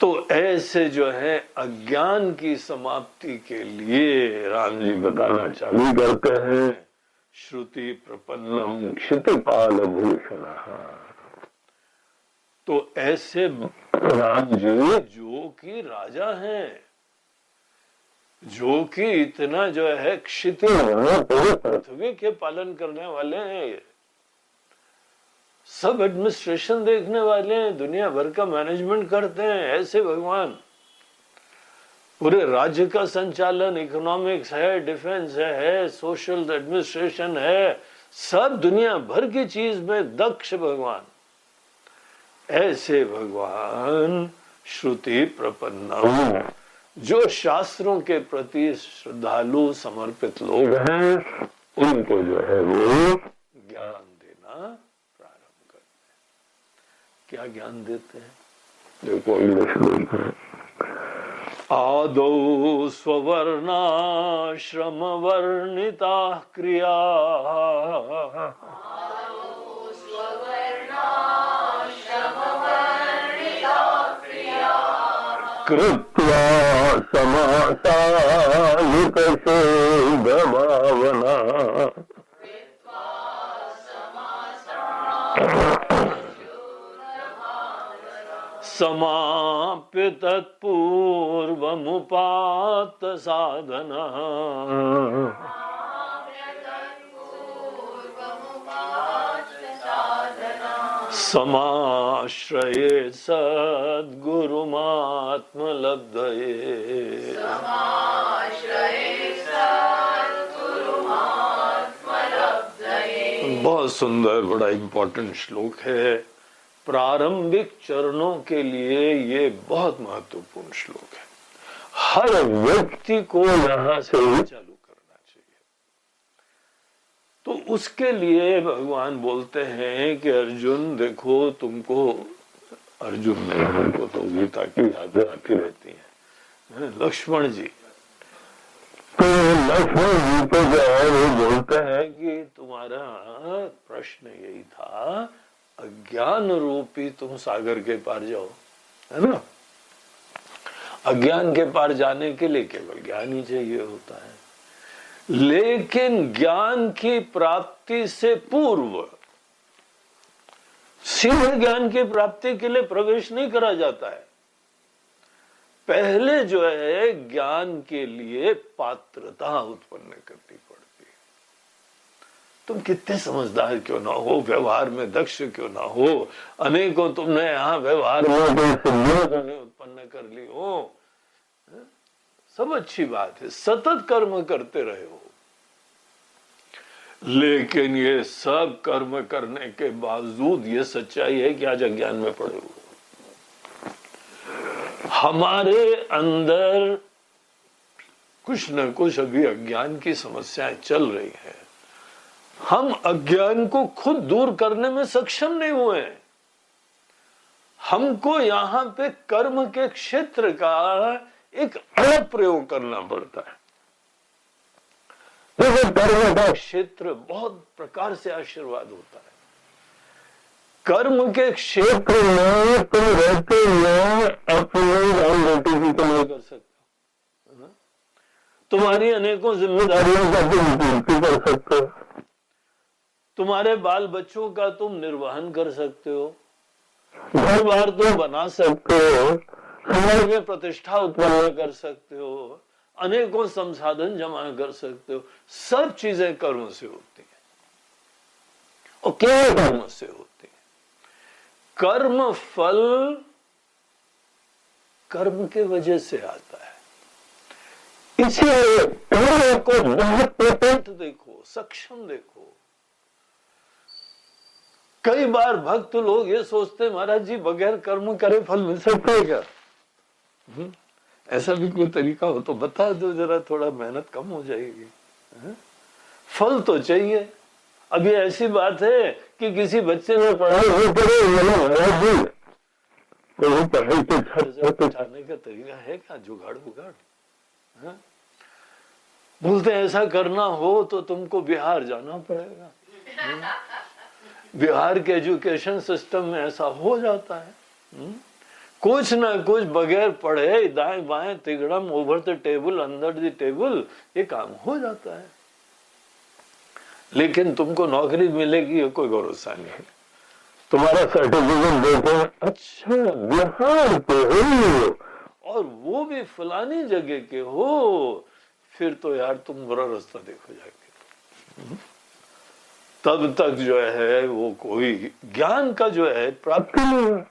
तो ऐसे जो है अज्ञान की समाप्ति के लिए राम जी बताना चालू करते हैं, श्रुति प्रपन्नम क्षितिपाल भूषण। तो ऐसे राम जी जो कि राजा हैं, जो कि इतना जो है क्षिति पृथ्वी के पालन करने वाले हैं, सब एडमिनिस्ट्रेशन देखने वाले हैं, दुनिया भर का मैनेजमेंट करते हैं, ऐसे भगवान पूरे राज्य का संचालन, इकोनॉमिक्स है, डिफेंस है, सोशल एडमिनिस्ट्रेशन है, सब दुनिया भर की चीज में दक्ष भगवान। ऐसे भगवान श्रुति प्रपन्न, जो शास्त्रों के प्रति श्रद्धालु समर्पित लोग हैं, उनको जो है वो ज्ञान देना प्रारंभ करते हैं। क्या ज्ञान देते हैं? देखो अगले श्लोक में, आदौ स्ववर्णाश्रम वर्णिता क्रिया कृत्वा समासालित शुद्ध भावना समाप्य तत्पूर्वमुपात्त साधना समाश्रये सद्गुरुमात्मलब्धये बहुत सुंदर, बड़ा इंपॉर्टेंट श्लोक है। प्रारंभिक चरणों के लिए ये बहुत महत्वपूर्ण श्लोक है। हर व्यक्ति को यहां से ही चालू करना चाहिए। तो उसके लिए भगवान बोलते हैं कि अर्जुन देखो, तुमको, अर्जुन ने हमको तो गीता की यादें आती रहती हैं, लक्ष्मण जी, तो लक्ष्मण जी को जो है वो बोलते हैं कि तुम्हारा प्रश्न यही था, अज्ञान रूपी तुम सागर के पार जाओ, है ना। अज्ञान के पार जाने के लिए केवल ज्ञान ही चाहिए होता है, लेकिन ज्ञान की प्राप्ति से पूर्व सीधे ज्ञान की प्राप्ति के लिए प्रवेश नहीं करा जाता है। पहले जो है ज्ञान के लिए पात्रता उत्पन्न करनी पड़ती है। तुम कितने समझदार क्यों ना हो, व्यवहार में दक्ष क्यों ना हो, अनेकों तुमने यहाँ व्यवहार में उत्पन्न कर ली हो, सब अच्छी बात है, सतत कर्म करते रहे हो, लेकिन ये सब कर्म करने के बावजूद ये सच्चाई है कि आज अज्ञान में पड़े हुए। हमारे अंदर कुछ न कुछ अभी अज्ञान की समस्याएं चल रही है। हम अज्ञान को खुद दूर करने में सक्षम नहीं हुए। हमको यहाँ पे कर्म के क्षेत्र का एक अलग प्रयोग करना पड़ता है। देखो, कर्म का क्षेत्र बहुत प्रकार से आशीर्वाद होता है। कर्म के क्षेत्र में तुम रहते हुए अपनी दाल रोटी की कमाई कर सकते हो, तुम्हारी अनेकों जिम्मेदारियों का तुम पूर्ति कर सकते हो, तुम्हारे बाल बच्चों का तुम निर्वहन कर सकते हो, घर बार तुम बना सकते हो, समाज में प्रतिष्ठा उत्पन्न कर सकते हो, अनेकों संसाधन जमा कर सकते हो। सब चीजें कर्म से होती है और केवल कर्म से होती है। कर्म फल कर्म के वजह से आता है। इसीलिए कर्म को बहुत प्रत्यक्ष देखो, सक्षम देखो। कई बार भक्त लोग ये सोचते महाराज जी बगैर कर्म करे फल मिल सकता है क्या? ऐसा भी कोई तरीका हो तो बता दो जरा, थोड़ा मेहनत कम हो जाएगी। फल तो चाहिए। अभी ऐसी बात है कि किसी बच्चे ने पढ़ाई नहीं करे, महाराज जी तो पढ़ाई पे खर्चा उठाने का तरीका है क्या? जुगाड़ बुगाड़ बोलते ऐसा करना हो तो तुमको बिहार जाना पड़ेगा। बिहार के एजुकेशन सिस्टम में ऐसा हो जाता है। कुछ ना कुछ बगैर पढ़े दाएं बाएं तिगड़म over the table under the table ये काम हो जाता है। लेकिन तुमको नौकरी मिलेगी ये कोई भरोसा नहीं है। तुम्हारा सर्टिफिकेट देखो, अच्छा बिहार के हो और वो भी फलानी जगह के हो, फिर तो यार तुम बुरा रास्ता देखो जाके। तब तक जो है वो कोई ज्ञान का जो है प्राप्ति नहीं है।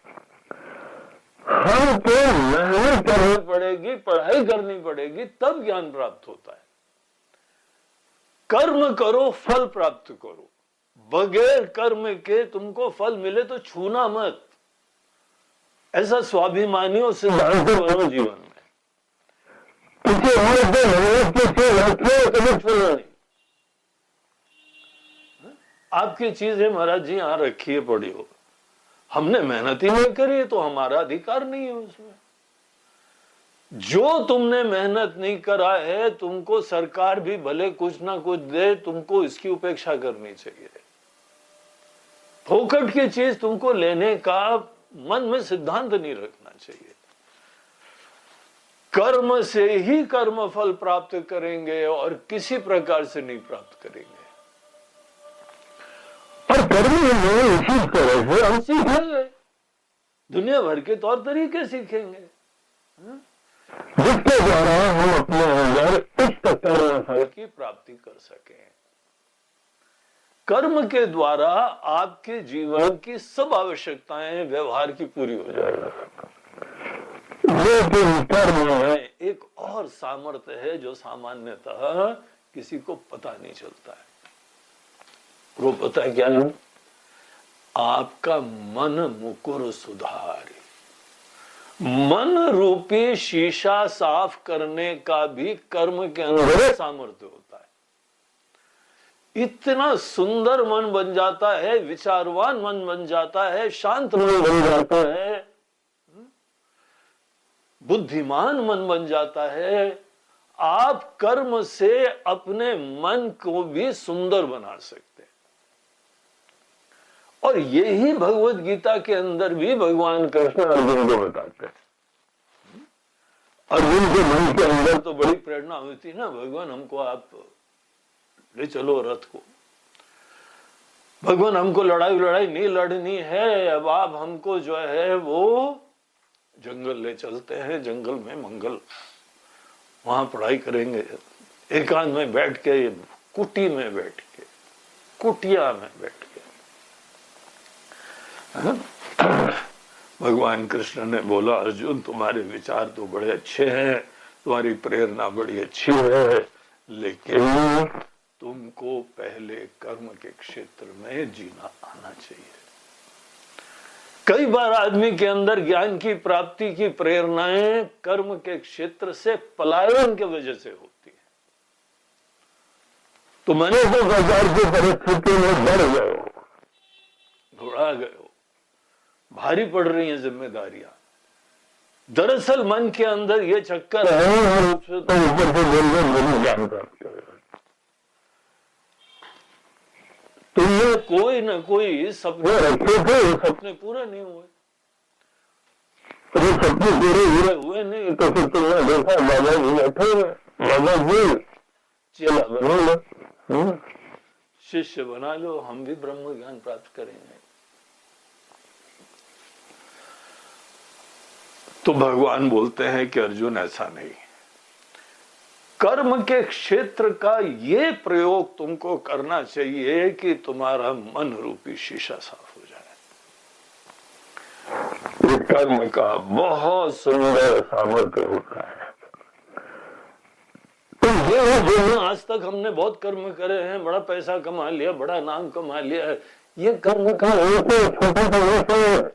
हमको मेहनत करनी पड़ेगी, पढ़ाई करनी पड़ेगी, तब ज्ञान प्राप्त होता है। कर्म करो, फल प्राप्त करो। बगैर कर्म के तुमको फल मिले तो छूना मत। ऐसा स्वाभिमानी और सिद्धांत बनो जीवन में। किसी और से मेहनत कभी छूना नहीं। आपकी चीज है महाराज जी यहाँ रखी है पड़ी हो, हमने मेहनत ही नहीं करी तो हमारा अधिकार नहीं है उसमें। जो तुमने मेहनत नहीं करा है तुमको सरकार भी भले कुछ ना कुछ दे, तुमको इसकी उपेक्षा करनी चाहिए। फोकट की चीज तुमको लेने का मन में सिद्धांत नहीं रखना चाहिए। कर्म से ही कर्म फल प्राप्त करेंगे और किसी प्रकार से नहीं प्राप्त करेंगे। और कर्म इसी तरह से हम सीखेंगे, दुनिया भर के तौर तरीके सीखेंगे जिसके द्वारा हम अपने अंदर इस कर्म फल की प्राप्ति कर सकें। कर्म के द्वारा आपके जीवन की सब आवश्यकताएं व्यवहार की पूरी हो जाएगी। लेकिन कर्म में एक और सामर्थ्य है जो सामान्यतः किसी को पता नहीं चलता है। वो पता है क्या है? आपका मन मुकुर सुधारी। मन रूपी शीशा साफ करने का भी कर्म के अंदर सामर्थ्य होता है। इतना सुंदर मन बन जाता है, विचारवान मन बन जाता है, शांत मन बन जाता है, बुद्धिमान मन बन जाता है। आप कर्म से अपने मन को भी सुंदर बना सकते हैं। और यही भगवत गीता के अंदर भी भगवान कृष्ण अर्जुन को बताते हैं। अर्जुन के मन के अंदर तो बड़ी प्रेरणा होती ना, भगवान हमको आप ले चलो रथ को, भगवान हमको लड़ाई नहीं लड़नी है, अब आप हमको जो है वो जंगल ले चलते हैं, जंगल में मंगल, वहां पढ़ाई करेंगे, एकांत में बैठ के, कुटी में बैठ के, कुटिया में बैठ के। भगवान कृष्ण ने बोला, अर्जुन तुम्हारे विचार तो बड़े अच्छे हैं, तुम्हारी प्रेरणा बड़ी अच्छी है, लेकिन तुमको पहले कर्म के क्षेत्र में जीना आना चाहिए। कई बार आदमी के अंदर ज्ञान की प्राप्ति की प्रेरणाएं कर्म के क्षेत्र से पलायन की वजह से होती है। तो मैंने तो बाजार की परिस्थिति में डर गए हो, घबरा गए हो, भारी पड़ रही हैं जिम्मेदारियां। दरअसल मन के अंदर ये चक्कर है, तो ऊपर से बोल ज्ञान प्राप्त करेगा। तुमने कोई न कोई सपने रखे थे, सपने पूरे नहीं हुए। तो सपने पूरे हुए नहीं तो फिर तुमने देखा बाबा जी बैठे हुए, बाबा जी चेला बना लो, शिष्य बना लो, हम भी ब्रह्म ज्ञान प्राप्त करेंगे। तो भगवान बोलते हैं कि अर्जुन ऐसा नहीं, कर्म के क्षेत्र का ये प्रयोग तुमको करना चाहिए कि तुम्हारा मन रूपी शीशा साफ हो जाए। ये कर्म का बहुत सुंदर सामर्थ्य होता है। तो ये आज तक हमने बहुत कर्म करे हैं, बड़ा पैसा कमा लिया, बड़ा नाम कमा लिया, ये कर्म का छोटा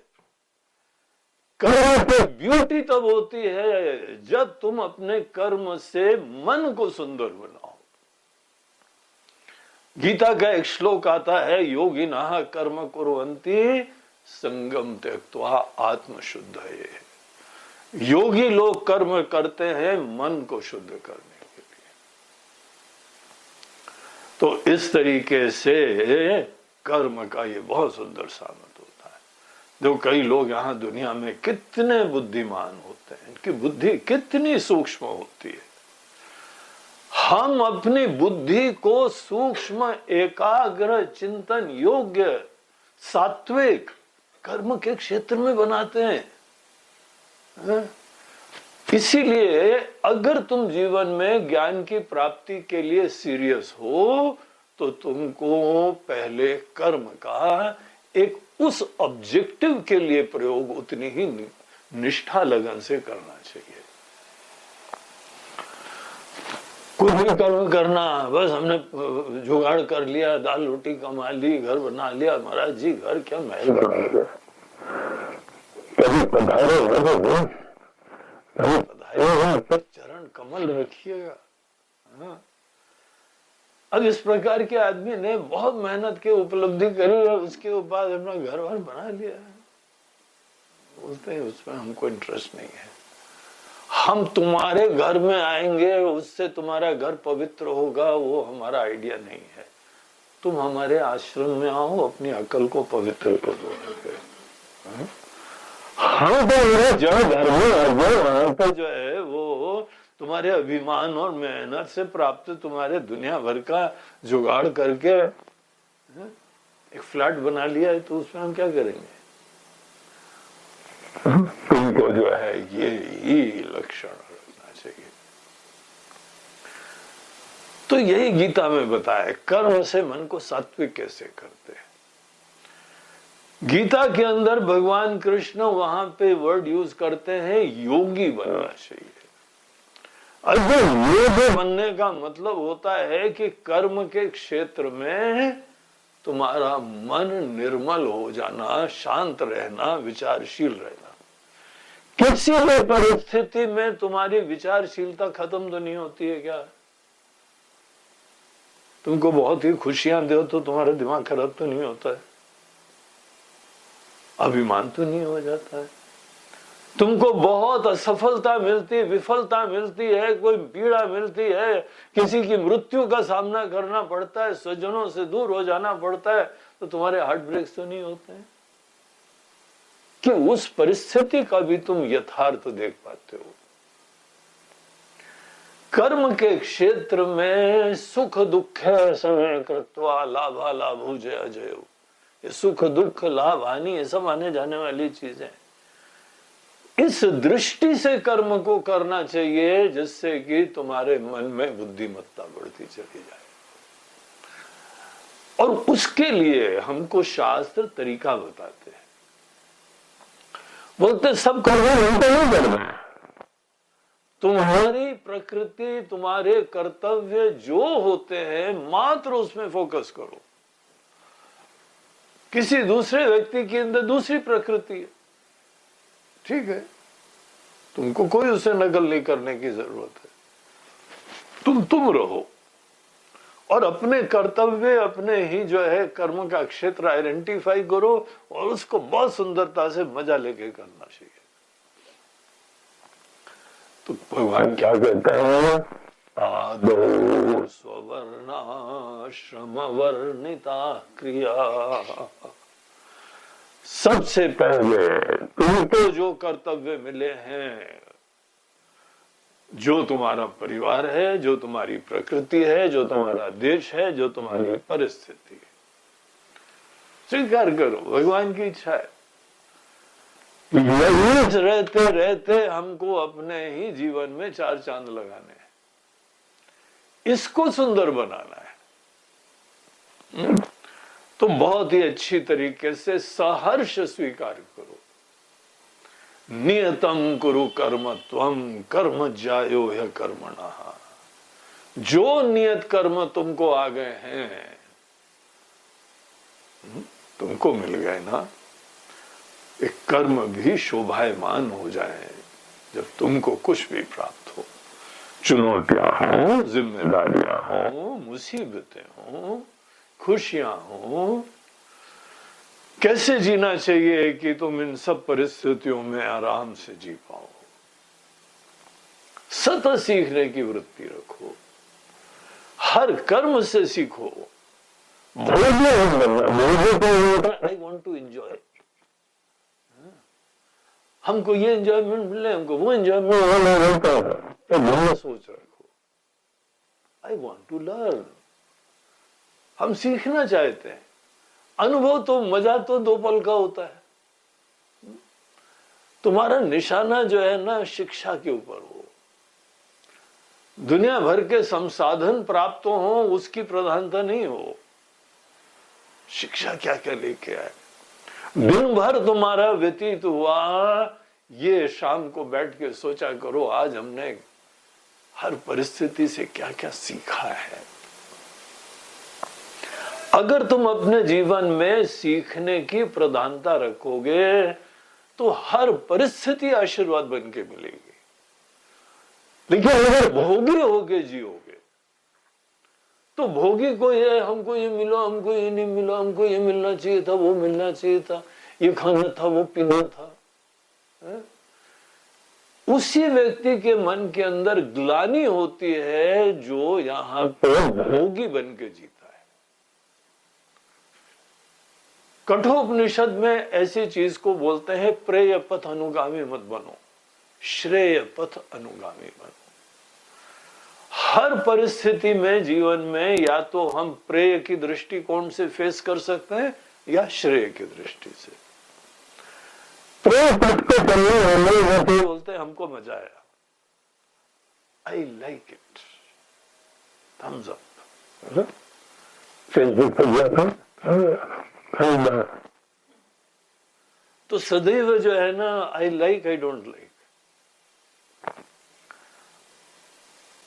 कर्म की ब्यूटी तब होती है जब तुम अपने कर्म से मन को सुंदर बनाओ। गीता का एक श्लोक आता है, योगिनः कर्म कुर्वन्ति संगम त्यक्त्वा आत्मशुद्धये। योगी लोग कर्म करते हैं मन को शुद्ध करने के लिए। तो इस तरीके से कर्म का ये बहुत सुंदर सामर्थ्य होता है। जो कई लोग यहाँ दुनिया में कितने बुद्धिमान होते हैं, इनकी बुद्धि कितनी सूक्ष्म होती है। हम अपनी बुद्धि को सूक्ष्म, एकाग्र, चिंतन योग्य, सात्विक कर्म के क्षेत्र में बनाते हैं। इसीलिए अगर तुम जीवन में ज्ञान की प्राप्ति के लिए सीरियस हो तो तुमको पहले कर्म का एक उस ऑब्जेक्टिव के लिए प्रयोग उतनी ही निष्ठा लगन से करना चाहिए। कुछ भी कर्म करना, बस हमने जुगाड़ कर लिया, दाल रोटी कमा ली, घर बना लिया, महाराज जी घर क्या महल बना लिया, कभी पधारो कभी पधारो, चरण कमल रखिएगा। अब इस प्रकार के आदमी ने बहुत मेहनत के उपलब्धि करी और उसके बाद अपना घर वर बना लिया, बोलते हैं उसमें हमको इंटरेस्ट नहीं है। हम तुम्हारे घर में आएंगे, उससे तुम्हारा घर पवित्र होगा, वो हमारा आइडिया नहीं है। तुम हमारे आश्रम में आओ, अपनी अकल को पवित्र कर दो। हम तो जो घर में वहां पर जो है वो तुम्हारे अभिमान और मेहनत से प्राप्त तुम्हारे दुनिया भर का जुगाड़ करके एक फ्लैट बना लिया है, तो उसमें हम क्या करेंगे? तुमको जो है ये ही लक्षण रखना चाहिए। तो तो यही गीता में बताया, कर्म से मन को सात्विक कैसे करते हैं। गीता के अंदर भगवान कृष्ण वहां पे वर्ड यूज करते हैं योगी बनना चाहिए। अगर योगी बनने का मतलब होता है कि कर्म के क्षेत्र में तुम्हारा मन निर्मल हो जाना, शांत रहना, विचारशील रहना। किसी भी परिस्थिति में तुम्हारी विचारशीलता खत्म तो नहीं होती है क्या? तुमको बहुत ही खुशियां दो तो तुम्हारा दिमाग खराब तो नहीं होता है? अभिमान तो नहीं हो जाता है? तुमको बहुत असफलता मिलती, विफलता मिलती है, कोई पीड़ा मिलती है, किसी की मृत्यु का सामना करना पड़ता है, स्वजनों से दूर हो जाना पड़ता है, तो तुम्हारे हार्ट ब्रेक्स तो नहीं होते हैं? कि उस परिस्थिति का भी तुम यथार्थ देख पाते हो। कर्म के क्षेत्र में सुख दुख समय कृत्वा लाभा लाभो जय अजयो, ये सुख दुख लाभ हानि ये सब आने जाने वाली चीजें। इस दृष्टि से कर्म को करना चाहिए जिससे कि तुम्हारे मन में बुद्धिमत्ता बढ़ती चली जाए। और उसके लिए हमको शास्त्र तरीका बताते हैं। बोलते सब कर्म हमको नहीं करना है, तुम्हारी प्रकृति, तुम्हारे कर्तव्य जो होते हैं मात्र उसमें फोकस करो। किसी दूसरे व्यक्ति के अंदर दूसरी प्रकृति है, ठीक है, तुमको कोई उसे नकल नहीं करने की जरूरत है। तुम रहो और अपने कर्तव्य, अपने ही जो है कर्म का क्षेत्र आइडेंटिफाई करो और उसको बहुत सुंदरता से मजा लेके करना चाहिए। तो भगवान क्या कहते हैं? आदो स्ववर्णाश्रम वर्णिता क्रिया। सबसे पहले तुमको जो कर्तव्य मिले हैं, जो तुम्हारा परिवार है, जो तुम्हारी प्रकृति है, जो तुम्हारा देश है, जो तुम्हारी परिस्थिति है, स्वीकार करो। भगवान की इच्छा है। यही रहते रहते हमको अपने ही जीवन में चार चांद लगाने हैं, इसको सुंदर बनाना है। तो बहुत ही अच्छी तरीके से सहर्ष स्वीकार करो। नियतम कुरु कर्म त्वम कर्म ज्यायो ह्य कर्मणः। जो नियत कर्म तुमको आ गए हैं, तुमको मिल गए ना, एक कर्म भी शोभायमान हो जाए जब तुमको कुछ भी प्राप्त हो। चुनौतियां हो, जिम्मेदारियां हो, मुसीबतें हो, खुशियां हो, कैसे जीना चाहिए कि तुम इन सब परिस्थितियों में आराम से जी पाओ। सतत सीखने की वृत्ति रखो, हर कर्म से सीखो। आई वॉन्ट टू एंजॉय, हमको ये एंजॉयमेंट मिले, हमको वो एंजॉयमेंट सोच रखो। आई वॉन्ट टू लर्न, हम सीखना चाहते हैं। अनुभव तो, मजा तो दो पल का होता है। तुम्हारा निशाना जो है ना शिक्षा के ऊपर हो, दुनिया भर के संसाधन प्राप्त हो उसकी प्रधानता नहीं हो। शिक्षा क्या क्या लेके आए, दिन भर तुम्हारा व्यतीत हुआ, ये शाम को बैठ के सोचा करो आज हमने हर परिस्थिति से क्या क्या सीखा है। अगर तुम अपने जीवन में सीखने की प्रधानता रखोगे तो हर परिस्थिति आशीर्वाद बन के मिलेगी। लेकिन अगर भोगी होके जियोगे तो भोगी को ये, हमको ये मिला, हमको ये नहीं मिला, हमको ये मिलना चाहिए था, वो मिलना चाहिए था, ये खाना था, वो पीना था, है? उसी व्यक्ति के मन के अंदर ग्लानि होती है जो यहां पर भोगी बन के जीता। कठोपनिषद में ऐसी चीज को बोलते हैं प्रेय पथ अनुगामी मत बनो, श्रेय पथ अनुगामी बनो। हर परिस्थिति में जीवन में या तो हम प्रेय की दृष्टिकोण से फेस कर सकते हैं या श्रेय की दृष्टि से। प्रेय पथ को करने वाले बोलते हैं हमको मजा आया, I like it, thumbs up. Facebook पर गया था खरीदा। तो सदैव जो है ना, I like I don't like,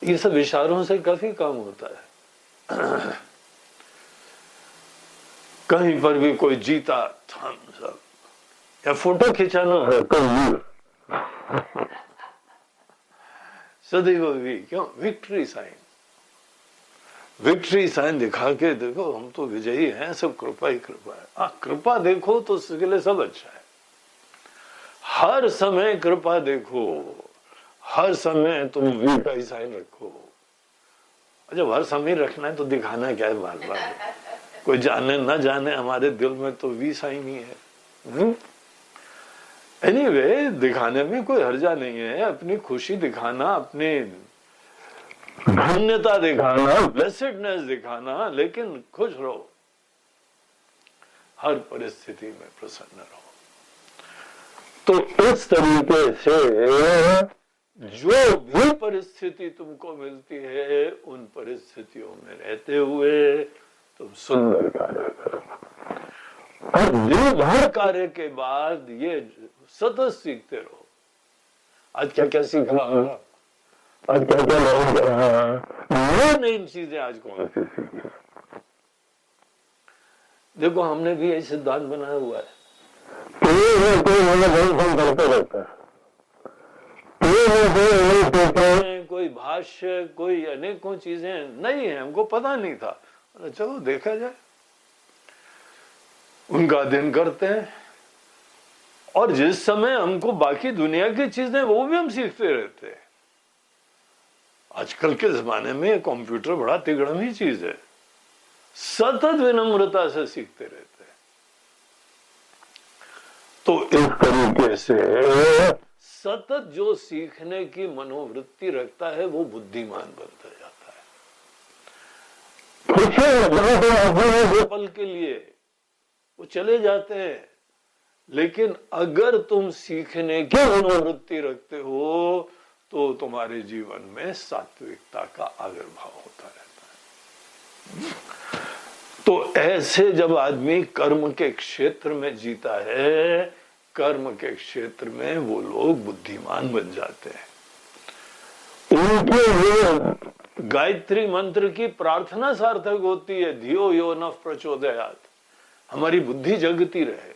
ये सब इशारों से काफी काम होता है। कहीं पर भी कोई जीता, थम्स अप, या फोटो खिंचाना है तो सदैव भी, क्यों? विक्ट्री साइन, विक्ट्री साइन दिखा के देखो हम तो विजयी हैं, सब कृपा ही कृपा है। कृपा देखो तो उसके लिए सब अच्छा है। हर समय कृपा देखो, हर समय तुम वी का ही साइन रखो। जब हर समय रखना है तो दिखाना क्या है बार बार? कोई जाने ना जाने, हमारे दिल में तो वी साइन ही है। एनीवे, दिखाने में कोई हर्जा नहीं है। अपनी खुशी दिखाना, अपनी धन्यता दिखाना, ब्लेसेडनेस दिखाना, लेकिन खुश रहो, हर परिस्थिति में प्रसन्न रहो। तो इस तरीके से जो भी परिस्थिति तुमको मिलती है, उन परिस्थितियों में रहते हुए तुम सुंदर कार्य करो। और दिन भर कार्य के बाद ये सतत सीखते रहो। आज क्या क्या सीखा, आज क्या क्या नहीं करा, नई चीजें आज कौन सी सीखी। देखो, हमने भी ये सिद्धांत बनाया हुआ है, करते रहता है, कोई भाष्य, कोई अनेकों चीजें नई है, हमको पता नहीं था, चलो देखा जाए, उनका अध्ययन करते हैं। और जिस समय हमको बाकी दुनिया की चीजें वो भी हम सीखते रहते हैं। आजकल के जमाने में कंप्यूटर बड़ा तिगड़म ही चीज है, सतत विनम्रता से सीखते रहते हैं। तो इस तरीके से सतत जो सीखने की मनोवृत्ति रखता है वो बुद्धिमान बनता जाता है। पल के लिए वो चले जाते हैं, लेकिन अगर तुम सीखने की मनोवृत्ति रखते हो तो तुम्हारे जीवन में सात्विकता का आविर्भाव होता रहता है। तो ऐसे जब आदमी कर्म के क्षेत्र में जीता है, कर्म के क्षेत्र में वो लोग बुद्धिमान बन जाते हैं। उनके लिए गायत्री मंत्र की प्रार्थना सार्थक होती है, धियो यो नः प्रचोदयात्, हमारी बुद्धि जगती रहे।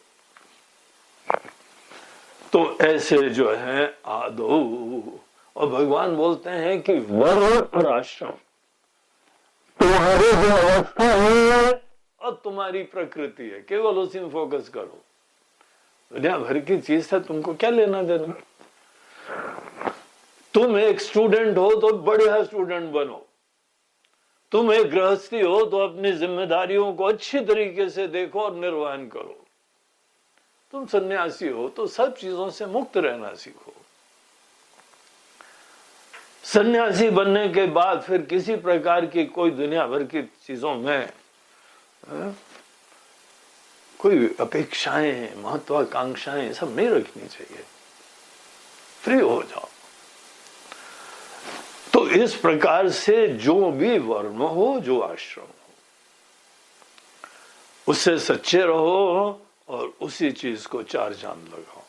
तो ऐसे जो है आदो, और भगवान बोलते हैं कि वर्ण और आश्रम तुम्हारी जो अवस्था है और तुम्हारी प्रकृति है, केवल उसी में फोकस करो। दुनिया भर की चीज से तुमको क्या लेना देना। तुम एक स्टूडेंट हो तो बढ़िया स्टूडेंट बनो, तुम एक गृहस्थी हो तो अपनी जिम्मेदारियों को अच्छी तरीके से देखो और निर्वहन करो, तुम सन्यासी हो तो सब चीजों से मुक्त रहना सीखो। सन्यासी बनने के बाद फिर किसी प्रकार की कोई दुनिया भर की चीजों में कोई अपेक्षाएं, महत्वाकांक्षाएं सब नहीं रखनी चाहिए, फ्री हो जाओ। तो इस प्रकार से जो भी वर्ण हो, जो आश्रम हो, उससे सच्चे रहो और उसी चीज को चार चांद लगाओ।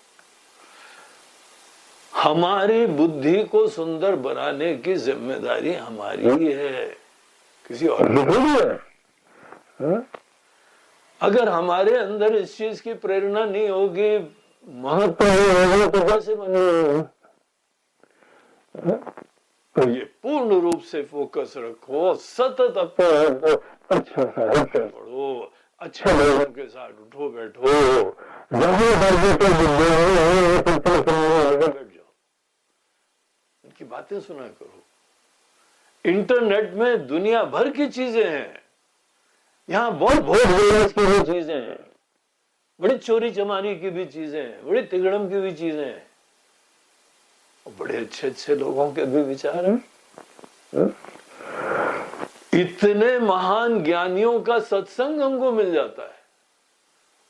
हमारी बुद्धि को सुंदर बनाने की जिम्मेदारी हमारी ही है, किसी और की नहीं है। अगर हमारे अंदर इस चीज की प्रेरणा नहीं होगी, महत्व तो कैसे बनेगा? तो ये पूर्ण रूप से फोकस रखो, सतत अपने अच्छा साहित्य पढ़ो, अच्छे लोगों के साथ उठो बैठो, लग जाओ, उनकी बातें सुना करो। इंटरनेट में दुनिया भर की चीजें हैं, यहाँ बहुत बहुत की भी चीजें हैं, बड़ी चोरी चमारी की भी चीजें हैं, बड़ी तिगड़म की भी चीजें हैं, और बड़े अच्छे अच्छे लोगों के भी विचार हैं। इतने महान ज्ञानियों का सत्संग हमको मिल जाता है,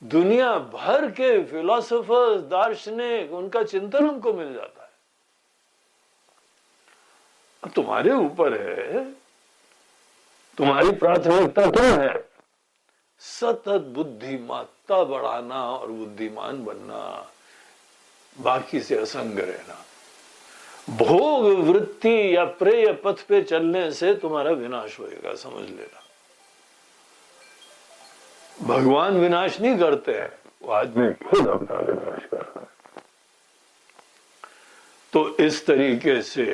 दुनिया भर के फिलोसोफर्स, दार्शनिक, उनका चिंतन हमको मिल जाता है। अब तुम्हारे ऊपर है तुम्हारी प्राथमिकता क्या है? सतत बुद्धिमत्ता बढ़ाना और बुद्धिमान बनना, बाकी से असंग रहना। भोग वृत्ति या प्रेय पथ पे चलने से तुम्हारा विनाश होएगा, समझ लेना। भगवान विनाश नहीं करते हैं, वो आदमी खुद अपना विनाश करता है। तो इस तरीके से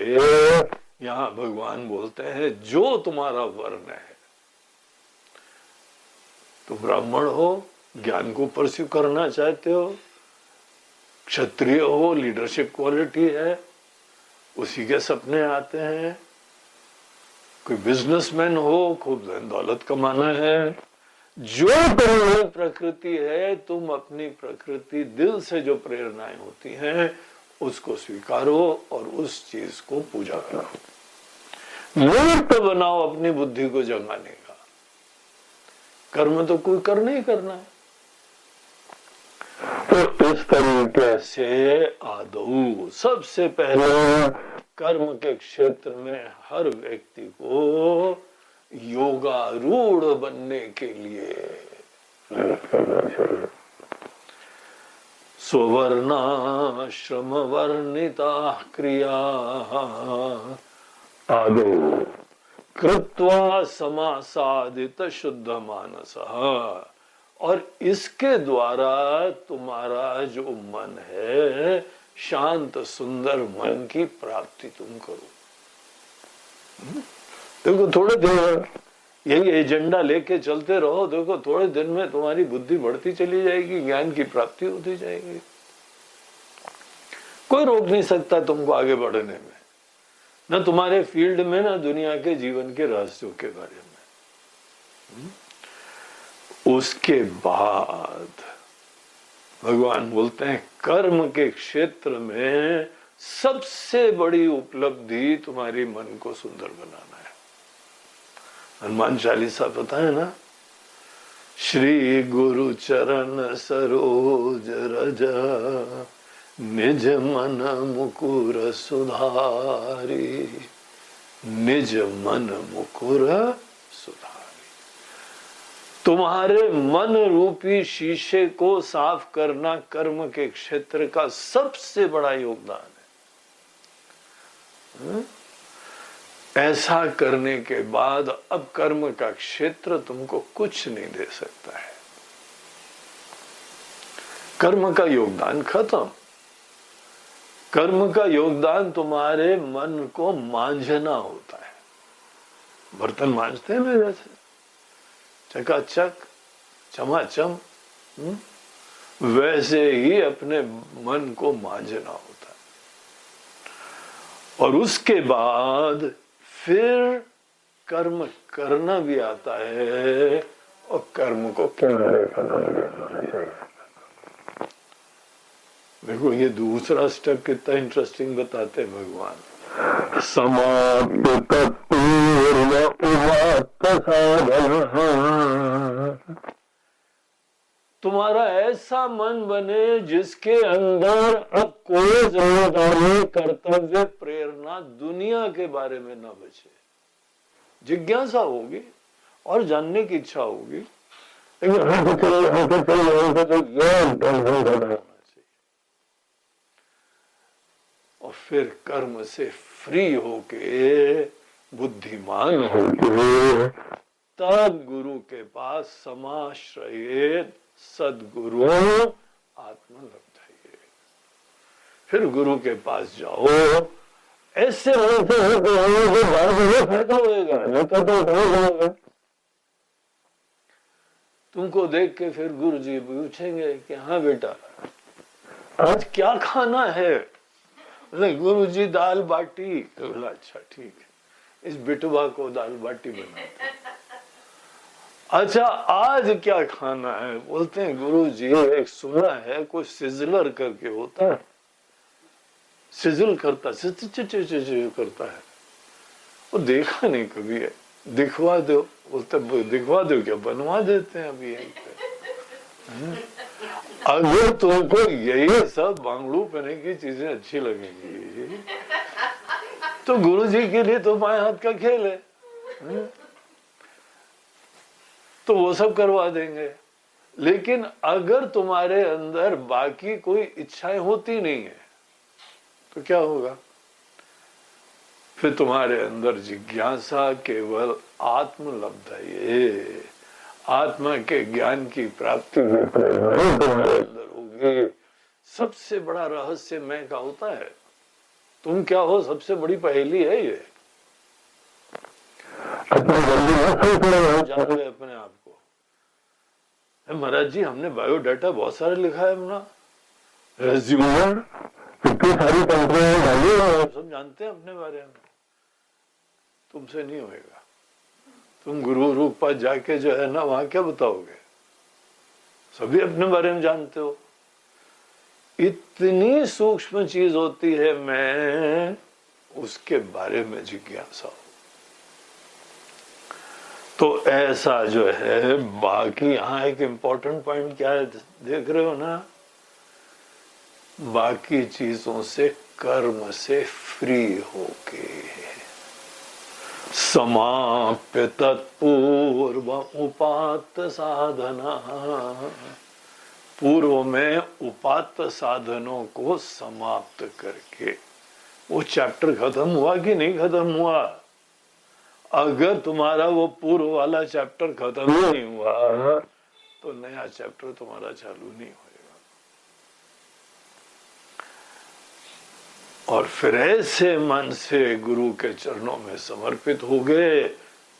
यहाँ भगवान बोलते हैं जो तुम्हारा वर्ण है, तुम ब्राह्मण हो, ज्ञान को परस्यू करना चाहते हो, क्षत्रिय हो, लीडरशिप क्वालिटी है, उसी के सपने आते हैं, कोई बिजनेसमैन हो, खूब धन दौलत कमाना है, जो तुम्हारी प्रकृति है, तुम अपनी प्रकृति दिल से जो प्रेरणाएं होती हैं उसको स्वीकारो और उस चीज को पूजा करो। निमित्त बनाओ अपनी बुद्धि को जगाने का। कर्म तो कोई करना ही करना है। तो इस तरीके से आदौ सबसे पहले कर्म के क्षेत्र में हर व्यक्ति को योगारूढ़ बनने के लिए स्ववर्णाश्रम वर्णिता क्रिया आदौ कृत्वा समासादित शुद्ध मानस, और इसके द्वारा तुम्हारा जो मन है, शांत सुंदर मन की प्राप्ति तुम करो। देखो थोड़े दिन यही एजेंडा लेके चलते रहो, देखो थोड़े दिन में तुम्हारी बुद्धि बढ़ती चली जाएगी, ज्ञान की प्राप्ति होती जाएगी। कोई रोक नहीं सकता तुमको आगे बढ़ने में, न तुम्हारे फील्ड में, न दुनिया के जीवन के रहस्यों के बारे में। उसके बाद भगवान बोलते हैं कर्म के क्षेत्र में सबसे बड़ी उपलब्धि तुम्हारी मन को सुंदर बनाना है। हनुमान चालीसा पता है ना? श्री गुरु चरण सरोज रज निज मन मुकुर सुधारी, निज मन मुकुर सुधारी। तुम्हारे मन रूपी शीशे को साफ करना कर्म के क्षेत्र का सबसे बड़ा योगदान है। ऐसा करने के बाद अब कर्म का क्षेत्र तुमको कुछ नहीं दे सकता है। कर्म का योगदान खत्म। कर्म का योगदान तुम्हारे मन को मांझना होता है। बर्तन मांझते हैं ना, जैसे चकाचक चमाचम, वैसे ही अपने मन को मांझना होता है। और उसके बाद फिर कर्म करना भी आता है, और कर्म को किनारे करना भी आता है। देखो ये दूसरा स्टेप कितना इंटरेस्टिंग बताते हैं भगवान। समाप्त तुम्हारा ऐसा मन बने जिसके अंदर अब कोई जिम्मेदारी, कर्तव्य, प्रेरणा दुनिया के बारे में न बचे। जिज्ञासा होगी और जानने की इच्छा होगी, और फिर कर्म से फ्री होके, बुद्धिमान होके, तब गुरु के पास समाश्रयेत सद्गुरु आत्मलब्धये। फिर गुरु के पास जाओ। ऐसे फायदा होगा, तुमको देख के फिर गुरु जी पूछेंगे कि हाँ बेटा आज क्या खाना है? गुरु जी दाल बाटी। तो बोला अच्छा ठीक है, इस बिटवा को दाल बाटी बनाते हैं। अच्छा आज क्या खाना है? बोलते हैं गुरु जी एक सुना है कोई सिजलर करके होता है, सिजल करता करता है, वो देखा नहीं कभी है, दिखवा दो। बोलते दिखवा दो क्या? बनवा देते हैं अभी यहीं पे। अगर तुमको यही सब बांगड़ू पहने की चीजें अच्छी लगेंगी तो गुरु जी के लिए तो बाएं हाथ का खेल है। तो वो सब करवा देंगे। लेकिन अगर तुम्हारे अंदर बाकी कोई इच्छाएं होती नहीं है तो क्या होगा? फिर तुम्हारे अंदर जिज्ञासा केवल आत्मलब्ध है, ये आत्मा के ज्ञान की प्राप्ति तुम्हारे अंदर होगी। सबसे बड़ा रहस्य मैं का होता है, तुम क्या हो, सबसे बड़ी पहेली है ये। जान ले अपने आप को। महाराज जी हमने बायोडाटा बहुत सारे लिखा है अपना, रेज्यूमर कितनी सारी कंपनियां डाली है, सब जानते हैं अपने बारे में। तुमसे नहीं होएगा। तुम गुरु रूप पास जाके जो है ना, वहां क्या बताओगे? सभी अपने बारे में जानते हो। इतनी सूक्ष्म चीज होती है, मैं उसके बारे में जिज्ञासा हो। तो ऐसा जो है, बाकी यहाँ एक इम्पोर्टेंट पॉइंट क्या है देख रहे हो ना, बाकी चीजों से कर्म से फ्री होके समाप्य तत्पूर्व उपात्त साधना, पूर्व में उपात्त साधनों को समाप्त करके वो चैप्टर खत्म हुआ कि नहीं खत्म हुआ? अगर तुम्हारा वो पूर्व वाला चैप्टर खत्म नहीं हुआ तो नया चैप्टर तुम्हारा चालू नहीं होएगा। और फिर ऐसे मन से गुरु के चरणों में समर्पित हो गए,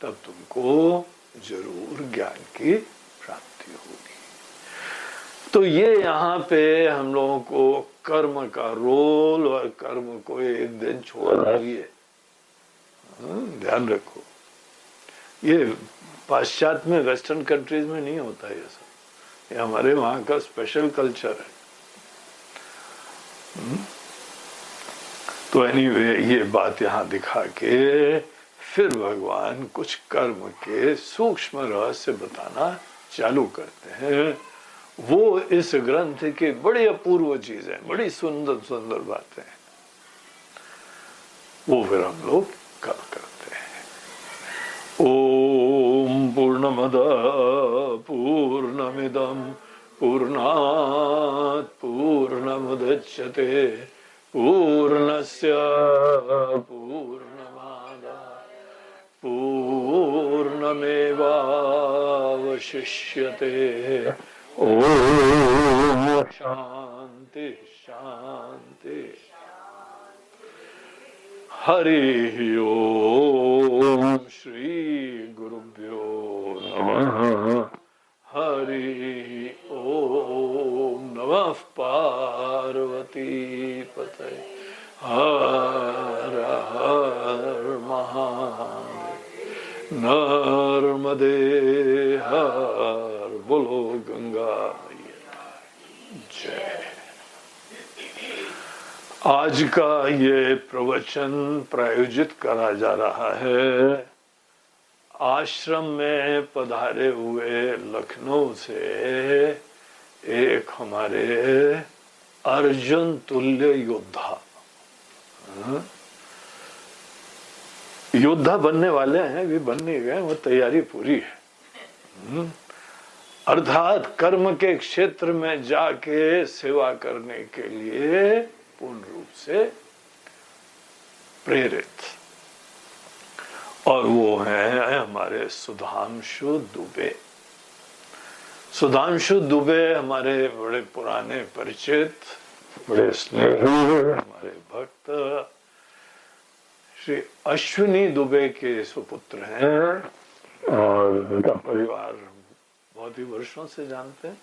तब तुमको जरूर ज्ञान की प्राप्ति होगी। तो ये यहाँ पे हम लोगों को कर्म का रोल और कर्म को एक दिन छोड़ना ही है, ध्यान रखो। ये पाश्चात्य में, वेस्टर्न कंट्रीज में नहीं होता ये सब, ये हमारे वहां का स्पेशल कल्चर है। तो एनीवे ये बात यहाँ दिखा के फिर भगवान कुछ कर्म के सूक्ष्म रहस्य बताना चालू करते हैं। वो इस ग्रंथ की बड़ी अपूर्व चीजें, बड़ी सुंदर सुंदर बातें, वो फिर हम लोग कल करते हैं। ओम पूर्णमद पूर्णमिदम पूर्णात् पूर्णमुदच्यते पूर्णस्य पूर्णमादाय पूर्णमेवावशिष्यते। ओम शांति शांति। हरि ओम श्री गुरुभ्यो नमः। हरि ओम नमः पार्वती पतये। हर हर महादेव। नर्मदे हर, बोलो गंगा जय। आज का ये प्रवचन प्रायोजित करा जा रहा है आश्रम में पधारे हुए लखनऊ से एक हमारे अर्जुन तुल्य योद्धा, योद्धा बनने वाले हैं, भी बन नहीं गए, वो तैयारी पूरी है। अर्थात कर्म के क्षेत्र में जाके सेवा करने के लिए पूर्ण रूप से प्रेरित, और वो है हमारे सुधांशु दुबे। सुधांशु दुबे हमारे बड़े पुराने परिचित, बड़े स्नेही हमारे भक्त श्री अश्विनी दुबे के सुपुत्र हैं, और उनका परिवार बहुत ही वर्षों से जानते हैं।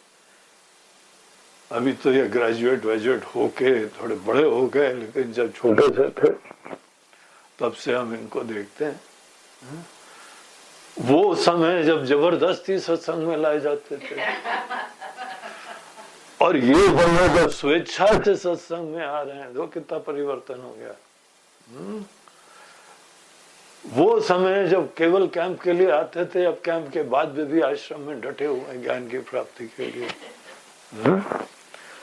अभी तो ये ग्रेजुएट होके थोड़े बड़े हो गए, लेकिन जब छोटे से थे तब से हम इनको देखते हैं। वो समय जब जबरदस्ती सत्संग में लाए जाते थे, और ये समय जब स्वेच्छा से सत्संग में आ रहे हैं, तो कितना परिवर्तन हो गया। वो समय जब केवल कैंप के लिए आते थे, अब कैंप के बाद भी आश्रम में डटे हुए ज्ञान की प्राप्ति के लिए।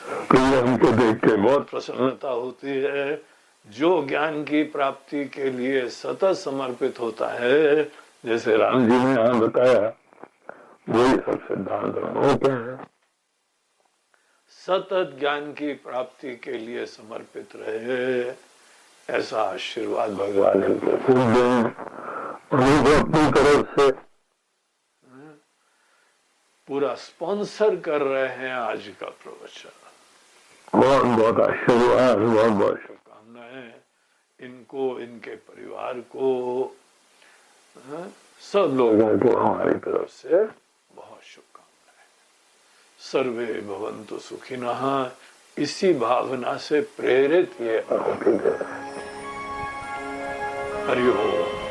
तो ये हमको देख के बहुत प्रसन्नता होती है। जो ज्ञान की प्राप्ति के लिए सतत समर्पित होता है, जैसे राम जी ने यहाँ बताया, वही सब सिद्धांत वो क्या है? सतत ज्ञान की प्राप्ति के लिए समर्पित रहे, ऐसा आशीर्वाद भगवान इनको फिर उनको अपनी तरफ से पूरा स्पॉन्सर कर रहे हैं आज का प्रवचन। बहुत बहुत आशीर्वाद, बहुत बहुत शुभकामनाएं इनको, इनके परिवार को, सब लोगों को हमारी तरफ से बहुत शुभकामनाएं। सर्वे भवन्तु सुखिनः, इसी भावना से प्रेरित ये आहुति दे रहे हैं। हरि ओम।